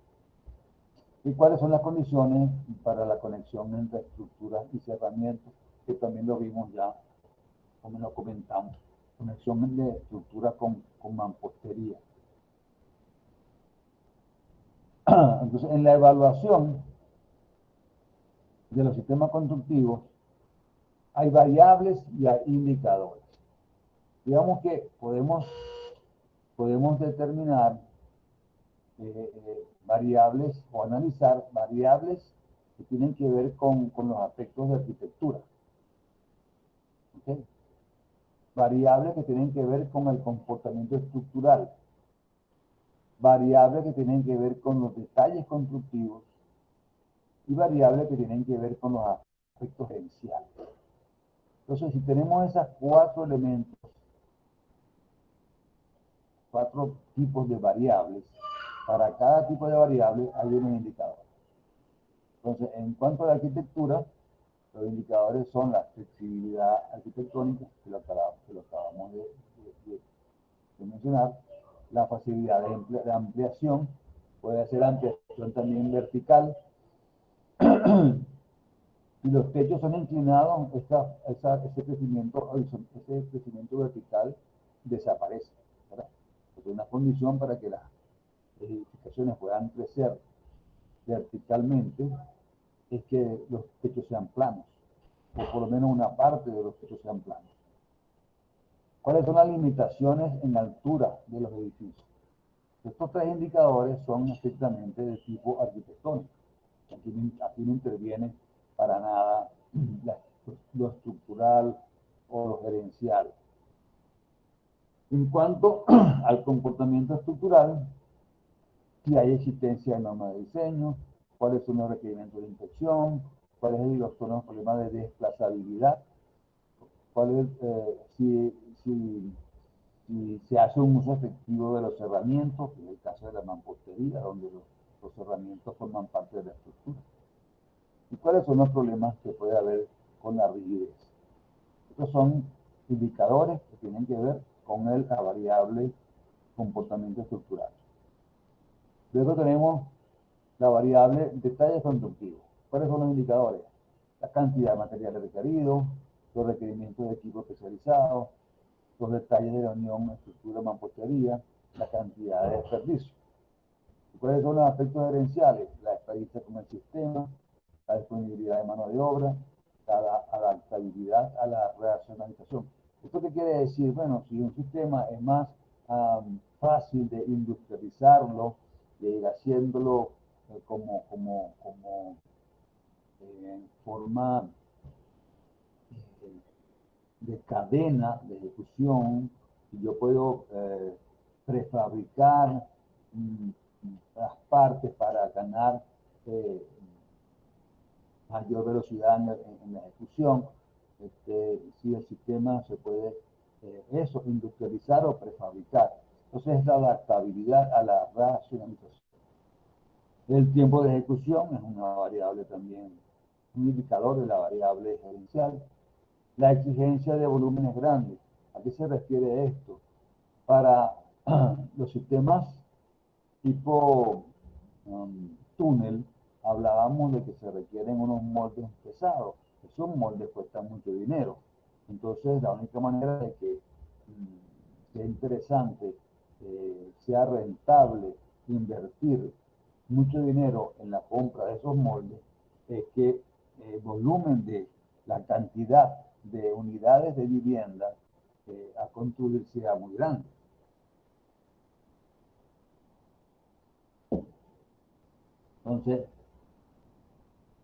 Y cuáles son las condiciones para la conexión entre estructuras y cerramientos, que también lo vimos ya, como lo comentamos, conexión de estructura con mampostería. Entonces, en la evaluación de los sistemas constructivos hay variables y hay indicadores. Digamos que podemos determinar variables o analizar variables que tienen que ver con los aspectos de arquitectura. ¿Okay? Variables que tienen que ver con el comportamiento estructural. Variables que tienen que ver con los detalles constructivos y variables que tienen que ver con los aspectos gerenciales. Entonces, si tenemos esos 4 elementos, 4 tipos de variables, para cada tipo de variable hay un indicador. Entonces, en cuanto a la arquitectura, los indicadores son la flexibilidad arquitectónica, que lo acabamos de mencionar, la facilidad de ampliación, puede ser ampliación también vertical, y los techos son inclinados, ese crecimiento vertical desaparece, ¿verdad? Es una condición para que las edificaciones puedan crecer verticalmente, es que los techos sean planos, o por lo menos una parte de los techos sean planos. ¿Cuáles son las limitaciones en altura de los edificios? Estos 3 indicadores son estrictamente de tipo arquitectónico. Aquí no interviene para nada lo estructural o lo gerencial. En cuanto al comportamiento estructural, si hay existencia de normas de diseño, cuáles son los requerimientos de inspección, cuáles son los problemas de desplazabilidad, si se hace un uso efectivo de los cerramientos, en el caso de la mampostería, donde los cerramientos forman parte de la estructura. ¿Y cuáles son los problemas que puede haber con la rigidez? Estos son indicadores que tienen que ver con la variable comportamiento estructural. Luego tenemos la variable detalles constructivos. ¿Cuáles son los indicadores? La cantidad de materiales requeridos, los requerimientos de equipo especializados, los detalles de la unión, estructura, mampostería, la cantidad de desperdicio. ¿Y cuáles son los aspectos gerenciales? La experiencia con el sistema, la disponibilidad de mano de obra, la adaptabilidad a la racionalización. ¿Esto qué quiere decir? Bueno, si un sistema es más fácil de industrializarlo, de ir haciéndolo en forma de cadena de ejecución, y yo puedo prefabricar las partes para ganar mayor velocidad en la ejecución. Si el sistema se puede industrializar o prefabricar. Entonces, la adaptabilidad a la racionalización. El tiempo de ejecución es una variable también, un indicador de la variable gerencial. La exigencia de volúmenes grandes. ¿A qué se refiere esto? Para los sistemas tipo túnel, hablábamos de que se requieren unos moldes pesados. Esos moldes cuestan mucho dinero. Entonces, la única manera de que sea interesante, sea rentable invertir mucho dinero en la compra de esos moldes, es que el volumen de la cantidad de unidades de vivienda a construir sea muy grande. Entonces,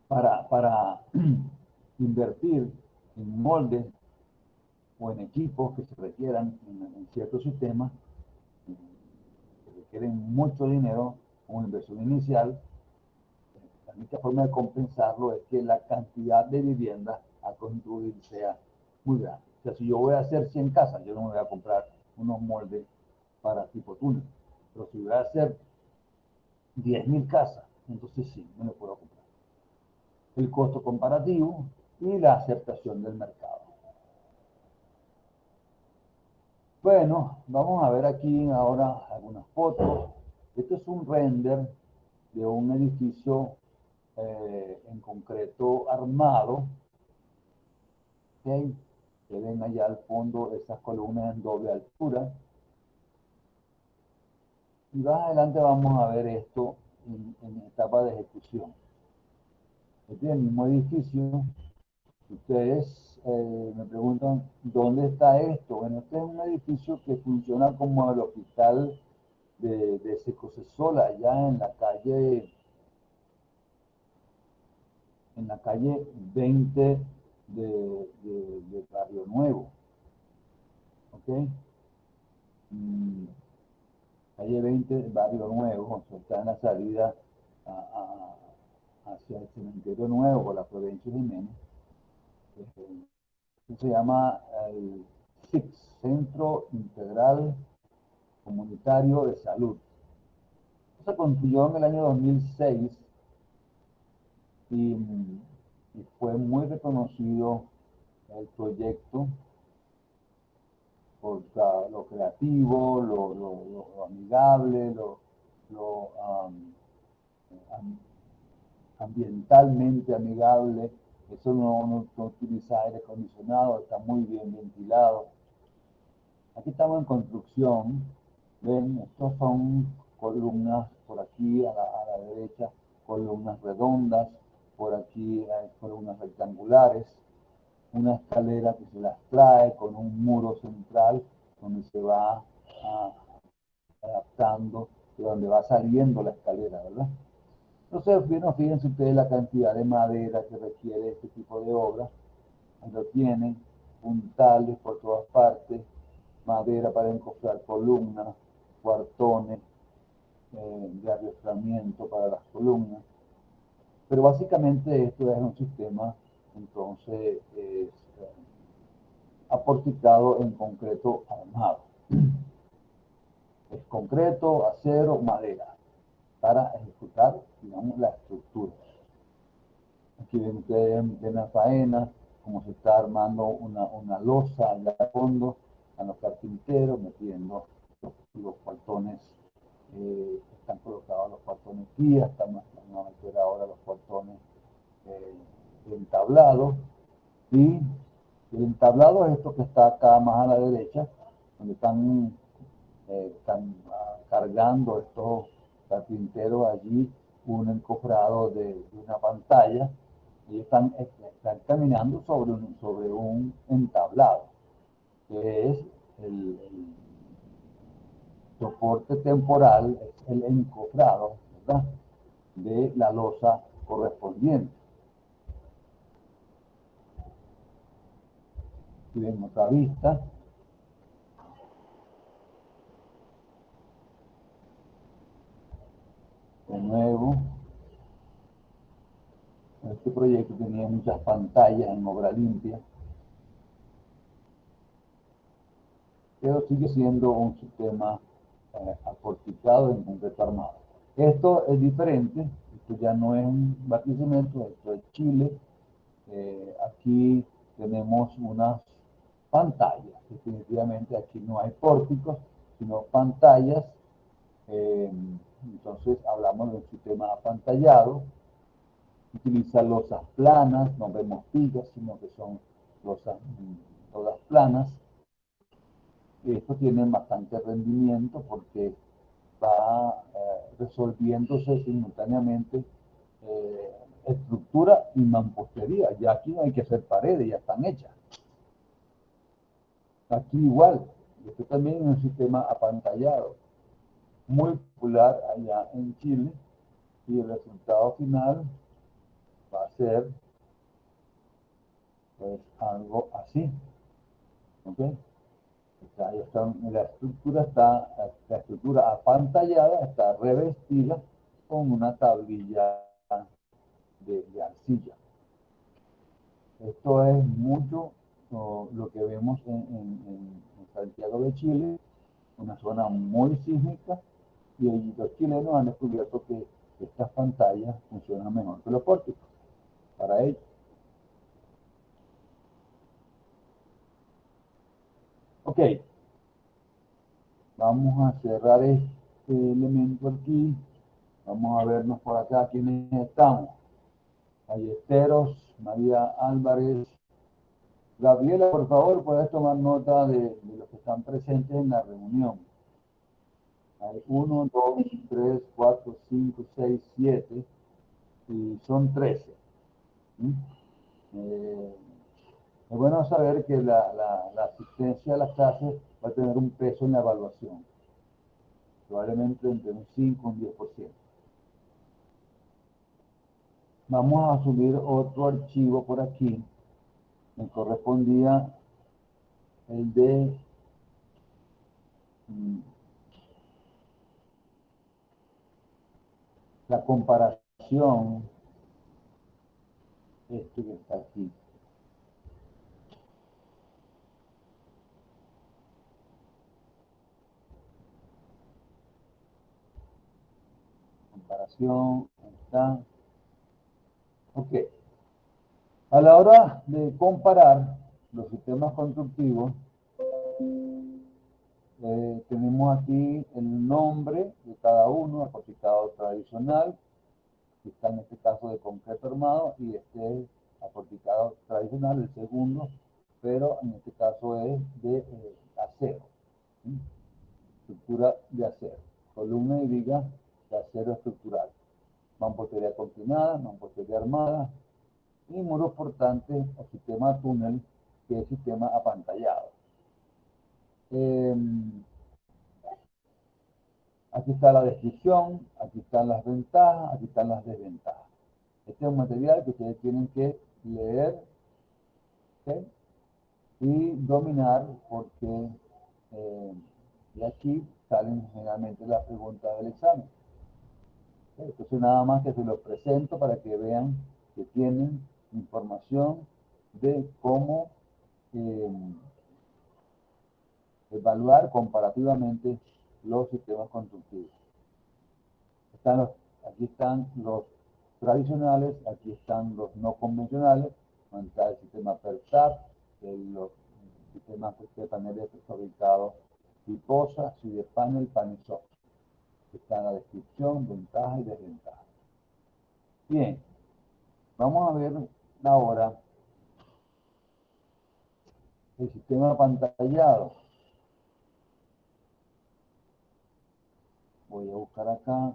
para invertir en moldes o en equipos que se requieran en ciertos sistemas, que requieren mucho dinero, una inversión inicial, la única forma de compensarlo es que la cantidad de viviendas a construir sea muy grande. O sea, si yo voy a hacer 100 casas, yo no me voy a comprar unos moldes para tipo túnel. Pero si voy a hacer 10.000 casas, entonces sí, me lo puedo comprar. El costo comparativo y la aceptación del mercado. Bueno, vamos a ver aquí ahora algunas fotos. Este es un render de un edificio en concreto armado. ¿Okay? Que ven allá al fondo esas columnas en doble altura. Y más adelante vamos a ver esto en etapa de ejecución. Este es el mismo edificio. Ustedes me preguntan, ¿dónde está esto? Bueno, este es un edificio que funciona como el hospital de Secosesola, allá en la calle 20 de Barrio Nuevo. ¿Ok? Calle 20, Barrio Nuevo, o sea, está en la salida hacia el Cementerio Nuevo por la Florencio Jiménez. Se llama el CICS, Centro Integral Comunitario de Salud. Se construyó en el año 2006 y fue muy reconocido el proyecto por lo creativo, lo amigable, lo ambientalmente amigable. Eso no utiliza aire acondicionado, está muy bien ventilado. Aquí estamos en construcción. Ven, estos son columnas por aquí a la derecha, columnas redondas, por aquí hay columnas rectangulares, una escalera que se las trae con un muro central donde se va adaptando, de donde va saliendo la escalera, ¿verdad? Entonces, bueno, fíjense ustedes la cantidad de madera que requiere este tipo de obra. Ahí lo tienen, puntales por todas partes, madera para encofrar columnas, cuartones de arrastramiento para las columnas. Pero básicamente esto es un sistema, entonces, aporticado en concreto armado. Es concreto, acero, madera, para ejecutar, digamos, la estructura. Aquí ven ustedes en la faena, como se está armando una losa allá al fondo, a los carpinteros metiendo los cuartones, están colocados los cuartones guías, estamos a meter ahora los cuartones entablados, y el entablado es esto que está acá más a la derecha, donde están cargando estos carpinteros allí un encofrado de una pantalla. Ellos están caminando sobre un entablado, que es el soporte temporal, es el encofrado, ¿verdad?, de la losa correspondiente. Aquí ven otra vista. De nuevo, este proyecto tenía muchas pantallas en obra limpia, pero sigue siendo un sistema aporticado en concreto armado. Esto es diferente, esto ya no es un barquicimento, esto es Chile. Aquí tenemos unas pantallas, definitivamente aquí no hay pórticos, sino pantallas. Entonces hablamos de un sistema apantallado. Utiliza losas planas, no vemos vigas, sino que son losas todas planas. Esto tiene bastante rendimiento porque va resolviéndose simultáneamente estructura y mampostería. Ya aquí no hay que hacer paredes, ya están hechas. Aquí igual, esto también es un sistema apantallado, muy popular allá en Chile, y el resultado final va a ser pues algo así, ¿ok? Ahí está, la estructura apantallada está revestida con una tablilla de arcilla. Esto es mucho lo que vemos en Santiago de Chile, una zona muy sísmica, y los chilenos han descubierto que estas pantallas funcionan mejor que los pórticos para ellos. Ok, vamos a cerrar este elemento aquí. Vamos a vernos por acá quiénes estamos. Ballesteros, María Álvarez. Gabriela, por favor, puedes tomar nota de los que están presentes en la reunión. Hay 1, 2, 3, 4, 5, 6, 7 y son 13. ¿Mm? Es bueno saber que la asistencia a las clases va a tener un peso en la evaluación, probablemente entre un 5 y un 10%. Vamos a subir otro archivo por aquí. Me correspondía el de la comparación, este que está aquí. Comparación, está. Ok. A la hora de comparar los sistemas constructivos, tenemos aquí el nombre de cada uno, aporticado tradicional, que está en este caso de concreto armado, y este es aporticado tradicional, el segundo, pero en este caso es de acero, ¿sí? Estructura de acero, columna y viga de acero estructural, mampostería continuada, mampostería armada, y muros portantes o sistema túnel, que es sistema apantallado. Aquí está la descripción, aquí están las ventajas, aquí están las desventajas. Este es un material que ustedes tienen que leer, ¿sí? Y dominar, porque de aquí salen generalmente las preguntas del examen. ¿Sí? Entonces nada más que se los presento para que vean que tienen información de cómo evaluar comparativamente los sistemas constructivos. Aquí están los tradicionales, aquí están los no convencionales, donde está el sistema PERTAP, los sistemas de paneles prefabricados Piposa, Panel, Panisoft. Está en la descripción, ventajas y desventajas. Bien, vamos a ver ahora el sistema pantallado. Voy a buscar acá.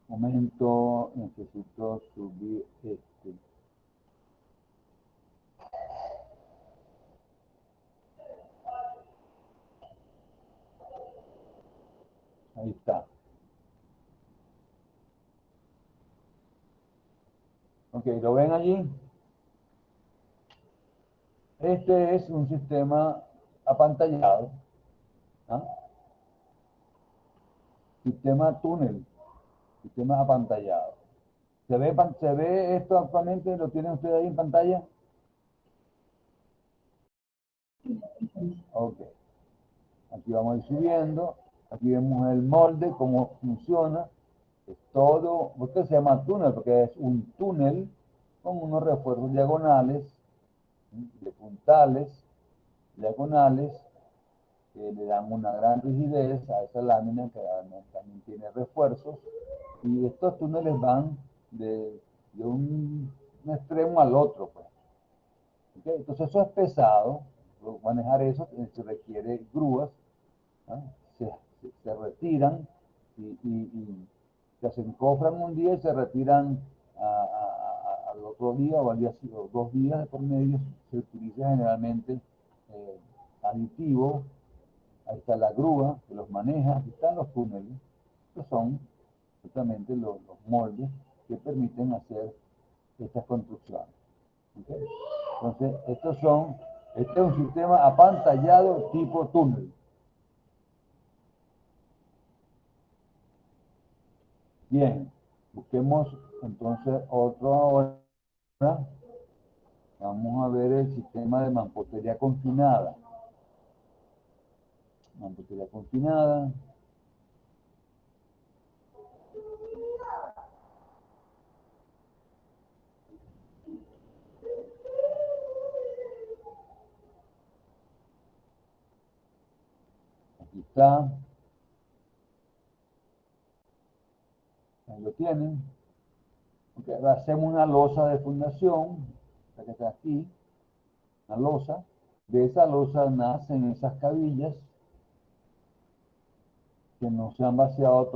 Momento, necesito subir este. Ahí está. Ok, ¿lo ven allí? Este es un sistema apantallado, ¿ah? Sistema túnel, sistema apantallado. ¿Se ve esto actualmente? ¿Lo tienen ustedes ahí en pantalla? Ok. Aquí vamos a ir subiendo. Aquí vemos el molde, cómo funciona. Es todo, esto se llama túnel porque es un túnel con unos refuerzos diagonales, de puntales, diagonales, que le dan una gran rigidez a esa lámina que también tiene refuerzos. Y estos túneles van de un extremo al otro, pues. ¿Ok? Entonces eso es pesado, manejar eso se requiere grúas, ¿no? Se retiran y se encofran un día y se retiran al otro día o al día o 2 días de por medio. Se utiliza generalmente aditivo. Ahí está la grúa que los maneja, aquí están los túneles, que son justamente los moldes que permiten hacer estas construcciones. ¿Okay? Entonces, este es un sistema apantallado tipo túnel. Bien, busquemos entonces otro ahora. Vamos a ver el sistema de mampostería confinada. Mampostería confinada. Aquí está. Ahí lo tienen. Okay, hacemos una losa de fundación, la que está aquí, una losa. De esa losa nacen esas cabillas que no se han vaciado,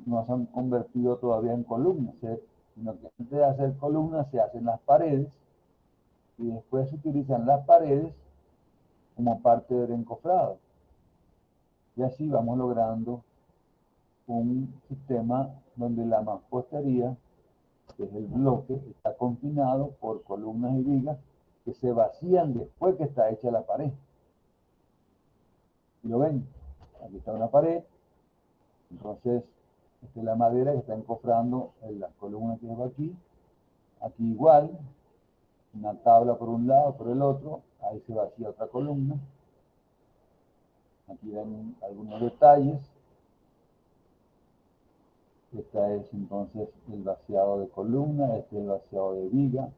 no se han convertido todavía en columnas, sino que antes de hacer columnas se hacen las paredes y después se utilizan las paredes como parte del encofrado. Y así vamos logrando un sistema donde la mampostería, que es el bloque, está confinado por columnas y vigas que se vacían después que está hecha la pared. ¿Y lo ven? Aquí está una pared, entonces esta es la madera que está encofrando en las columnas que lleva aquí. Aquí igual, una tabla por un lado, por el otro, ahí se vacía otra columna. Aquí ven algunos detalles. Esta es entonces el vaciado de columna, este es el vaciado de viga.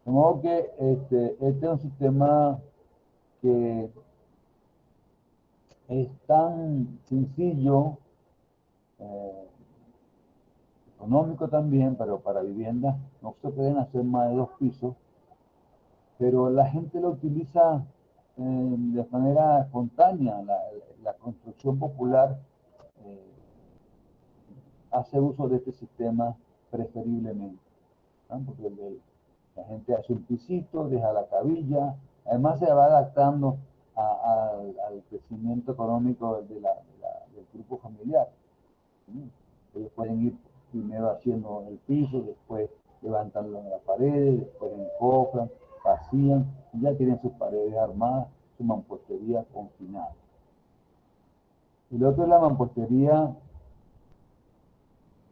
De modo que este es un sistema que es tan sencillo, eh, económico también, pero para viviendas no se pueden hacer más de 2 pisos, pero la gente lo utiliza de manera espontánea. La construcción popular eh, hace uso de este sistema preferiblemente, ¿no? Porque la gente hace un pisito, deja la cabilla, además se va adaptando al crecimiento económico del grupo familiar. ¿Sí? Ellos pueden ir primero haciendo el piso, después levantan las paredes, después encofran, vacían, y ya tienen sus paredes armadas, su mampostería confinada. Y lo otro es la mampostería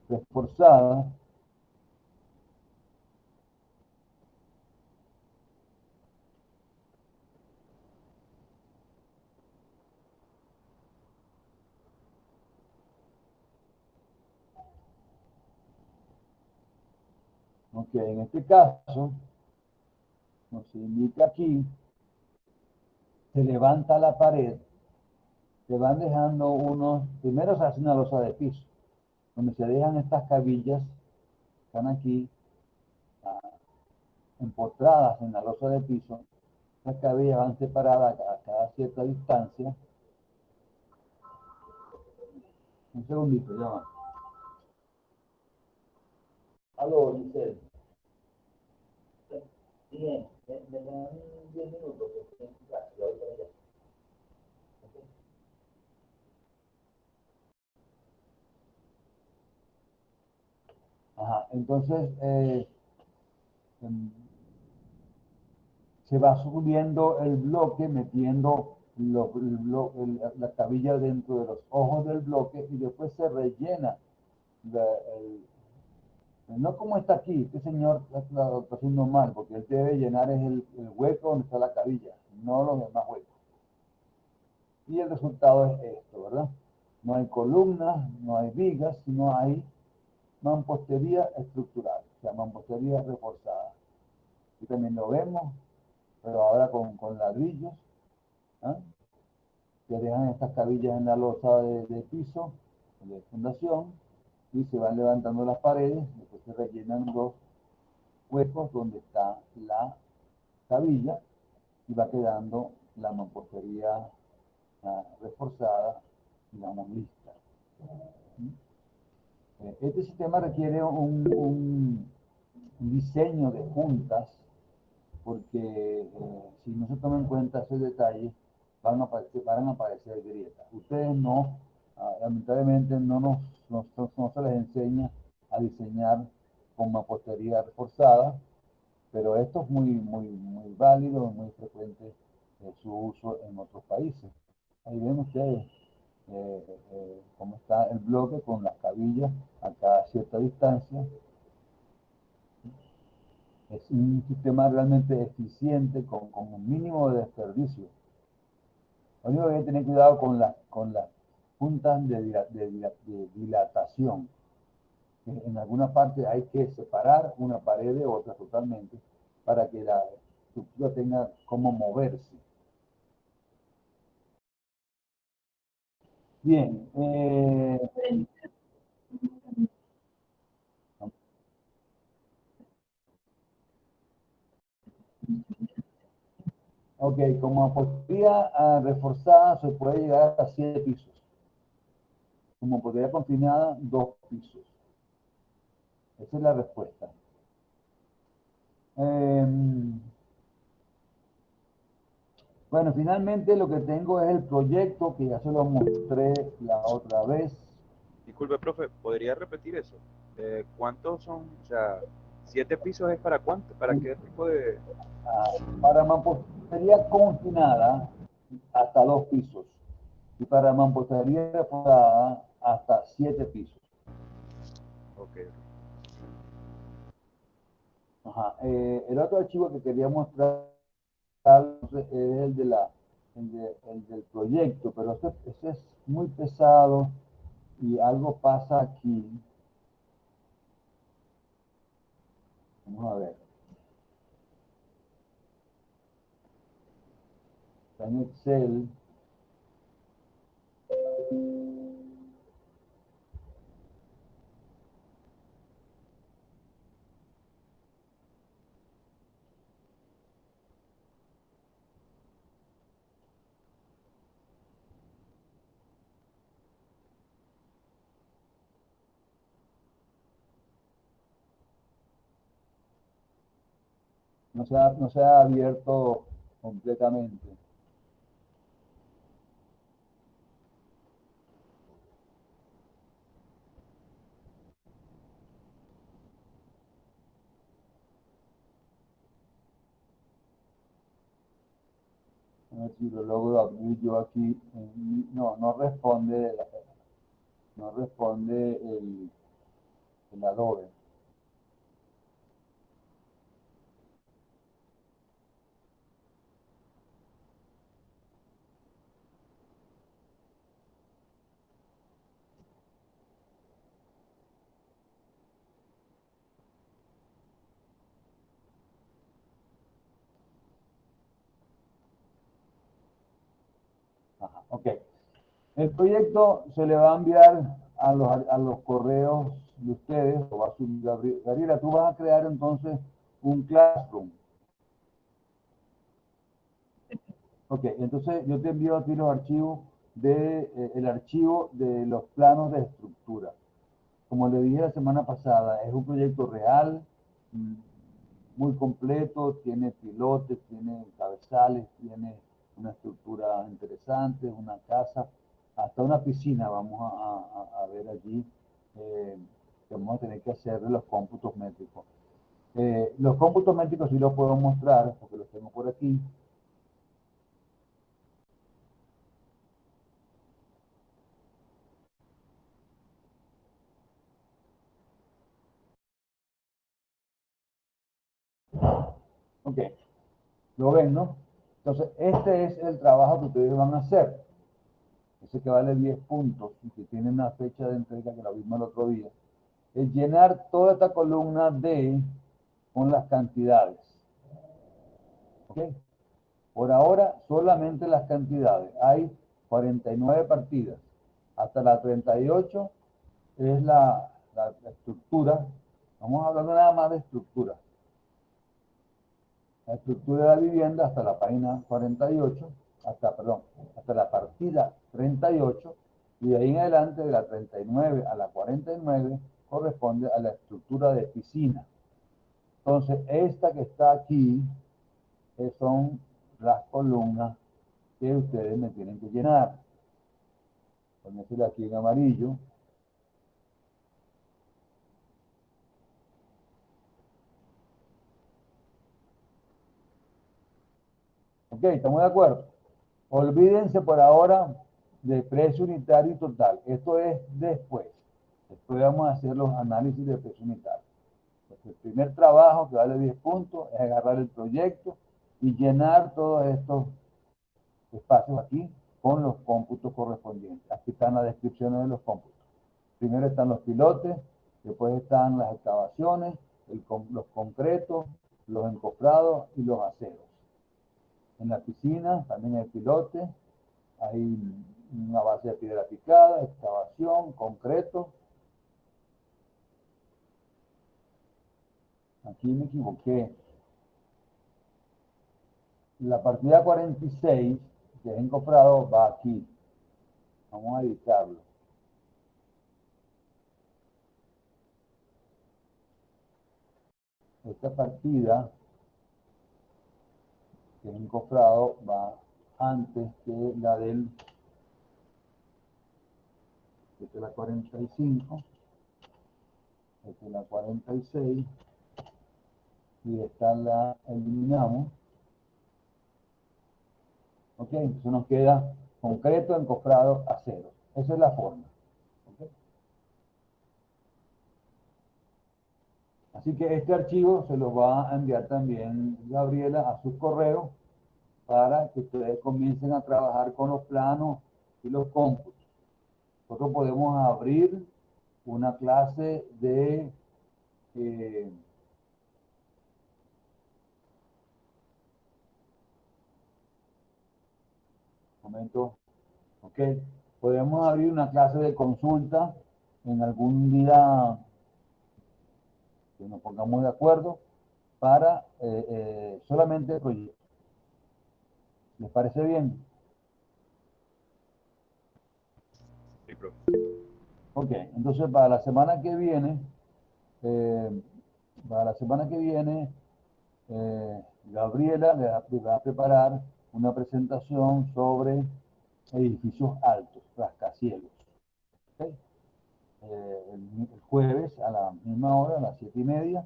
reforzada. Ok, en este caso, nos indica aquí, se levanta la pared, se van dejando primero se hace una losa de piso, donde se dejan estas cabillas, están aquí, empotradas en la losa de piso. Las cabillas van separadas a cada cierta distancia. Un segundito, ya va. Aló, Giselle. Bien, me dan 10 minutos, porque estoy en clase, ya voy para allá. ¿Ok? Ajá, entonces se va subiendo el bloque, metiendo la cabilla dentro de los ojos del bloque y después se rellena no como está aquí. Este señor lo está haciendo mal, porque él debe llenar es el hueco donde está la cabilla, no los demás huecos. Y el resultado es esto, ¿verdad? No hay columnas, no hay vigas, sino hay mampostería estructural, o sea, mampostería reforzada. Y también lo vemos, pero ahora con ladrillos, ¿eh? Que dejan estas cabillas en la losa de piso, de fundación, y se van levantando las paredes, después se rellenan los huecos donde está la cabilla y va quedando la mampostería reforzada, digamos, lista. Este sistema requiere un diseño de juntas porque si no se toma en cuenta ese detalle, van a aparecer grietas. Ustedes no, lamentablemente no se les enseña a diseñar con mampostería reforzada, pero esto es muy válido, muy frecuente su uso en otros países. Ahí ven ustedes cómo está el bloque con las cabillas a cada cierta distancia. Es un sistema realmente eficiente con un mínimo de desperdicio. Lo único que hay que tener cuidado con las puntas de dilatación. En alguna parte hay que separar una pared de otra totalmente para que la estructura tenga cómo moverse. Bien. Ok, como mampostería reforzada se puede llegar a 7 pisos. Como mampostería confinada, 2 pisos. Esa es la respuesta. Bueno, finalmente lo que tengo es el proyecto que ya se lo mostré la otra vez. Disculpe, profe, ¿podría repetir eso? ¿Cuántos son? O sea, 7 pisos es para cuánto, para qué tipo de... Para mampostería confinada, hasta 2 pisos. Y para mampostería reforzada, hasta 7 pisos. Ok. Ajá. El otro archivo que quería mostrar es el del proyecto, pero este es muy pesado y algo pasa aquí. Vamos a ver. Está en Excel. No se ha abierto completamente. A ver si lo logro abrir yo aquí. No responde, no responde el Adobe. Ajá, ok. El proyecto se le va a enviar a los correos de ustedes, o va a subir Gabriela, tú vas a crear entonces un Classroom. Ok, entonces yo te envío a ti los archivos el archivo de los planos de estructura. Como le dije la semana pasada, es un proyecto real, muy completo, tiene pilotes, tiene cabezales, tiene una estructura interesante, una casa, hasta una piscina vamos a ver allí, que vamos a tener que hacer de los cómputos métricos. Los cómputos métricos sí los puedo mostrar, porque los tengo por aquí. Ok, lo ven, ¿no? Entonces, este es el trabajo que ustedes van a hacer. Ese que vale 10 puntos y que tiene una fecha de entrega que la vimos el otro día. Es llenar toda esta columna D con las cantidades. ¿Ok? Por ahora, solamente las cantidades. Hay 49 partidas. Hasta la 38 es la estructura. Vamos hablando nada más de estructura. la estructura de la vivienda hasta la página 48, hasta la partida 38, y de ahí en adelante, de la 39 a la 49, corresponde a la estructura de piscina. Entonces, esta que está aquí, son las columnas que ustedes me tienen que llenar. Ponérsela aquí en amarillo. Ok, ¿estamos de acuerdo? Olvídense por ahora de precio unitario y total. Esto es después. Después vamos a hacer los análisis de precio unitario. Entonces, el primer trabajo que vale 10 puntos es agarrar el proyecto y llenar todos estos espacios aquí con los cómputos correspondientes. Aquí están las descripciones de los cómputos. Primero están los pilotes, después están las excavaciones, los concretos, los encofrados y los aceros. En la piscina también hay pilotes, hay una base de piedra picada, excavación, concreto. Aquí me equivoqué. La partida 46, que es encofrado, va aquí. Vamos a editarlo. Esta partida, que es encofrado, va antes que la del... Esta es la 45, esta es la 46, y esta la eliminamos. Ok, entonces nos queda concreto, encofrado, acero. Esa es la forma. ¿Okay? Así que este archivo se lo va a enviar también Gabriela a sus correos para que ustedes comiencen a trabajar con los planos y los cómputos. Nosotros podemos abrir una clase de momento, ok, podemos abrir una clase de consulta en algún día que nos pongamos de acuerdo para solamente el proyecto. ¿Les parece bien? Sí, profe. Ok, entonces para la semana que viene, Gabriela le va a preparar una presentación sobre edificios altos, rascacielos. ¿Okay? El jueves a la misma hora, a las 7:30,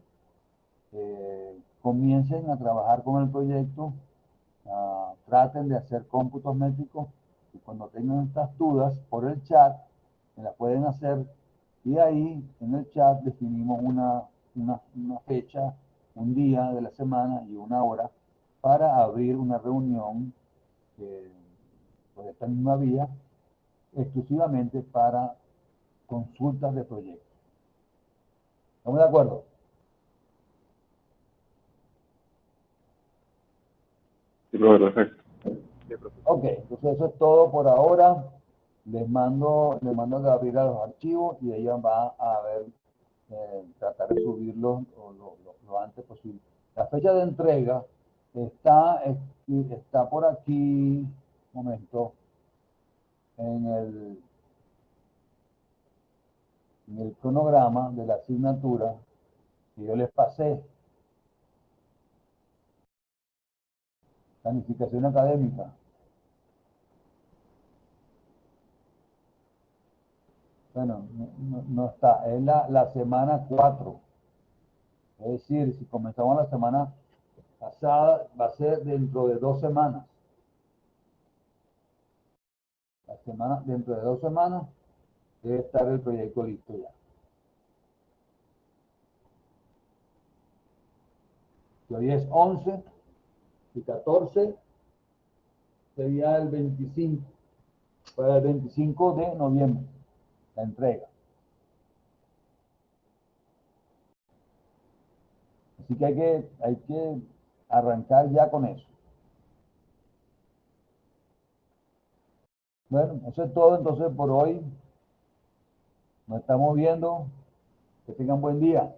comiencen a trabajar con el proyecto, traten de hacer cómputos métricos y cuando tengan estas dudas por el chat, me las pueden hacer y ahí en el chat definimos una fecha, un día de la semana y una hora para abrir una reunión por esta misma vía exclusivamente para consultas de proyectos. ¿Estamos de acuerdo? Sí, profe, perfecto. Sí, profe. Ok, entonces eso es todo por ahora. Les mando a Gabriela los archivos y ella va a ver, tratar de subirlos lo antes posible. La fecha de entrega está por aquí, un momento, en el cronograma de la asignatura que yo les pasé. Planificación académica. Bueno, no está, es la semana 4. Es decir, si comenzamos la semana pasada, va a ser dentro de 2 semanas. Dentro de 2 semanas debe estar el proyecto listo ya. Que hoy es 11 y 14 sería el 25, para el 25 de noviembre, la entrega. Así que hay que arrancar ya con eso. Bueno, eso es todo entonces por hoy. Nos estamos viendo. Que tengan buen día.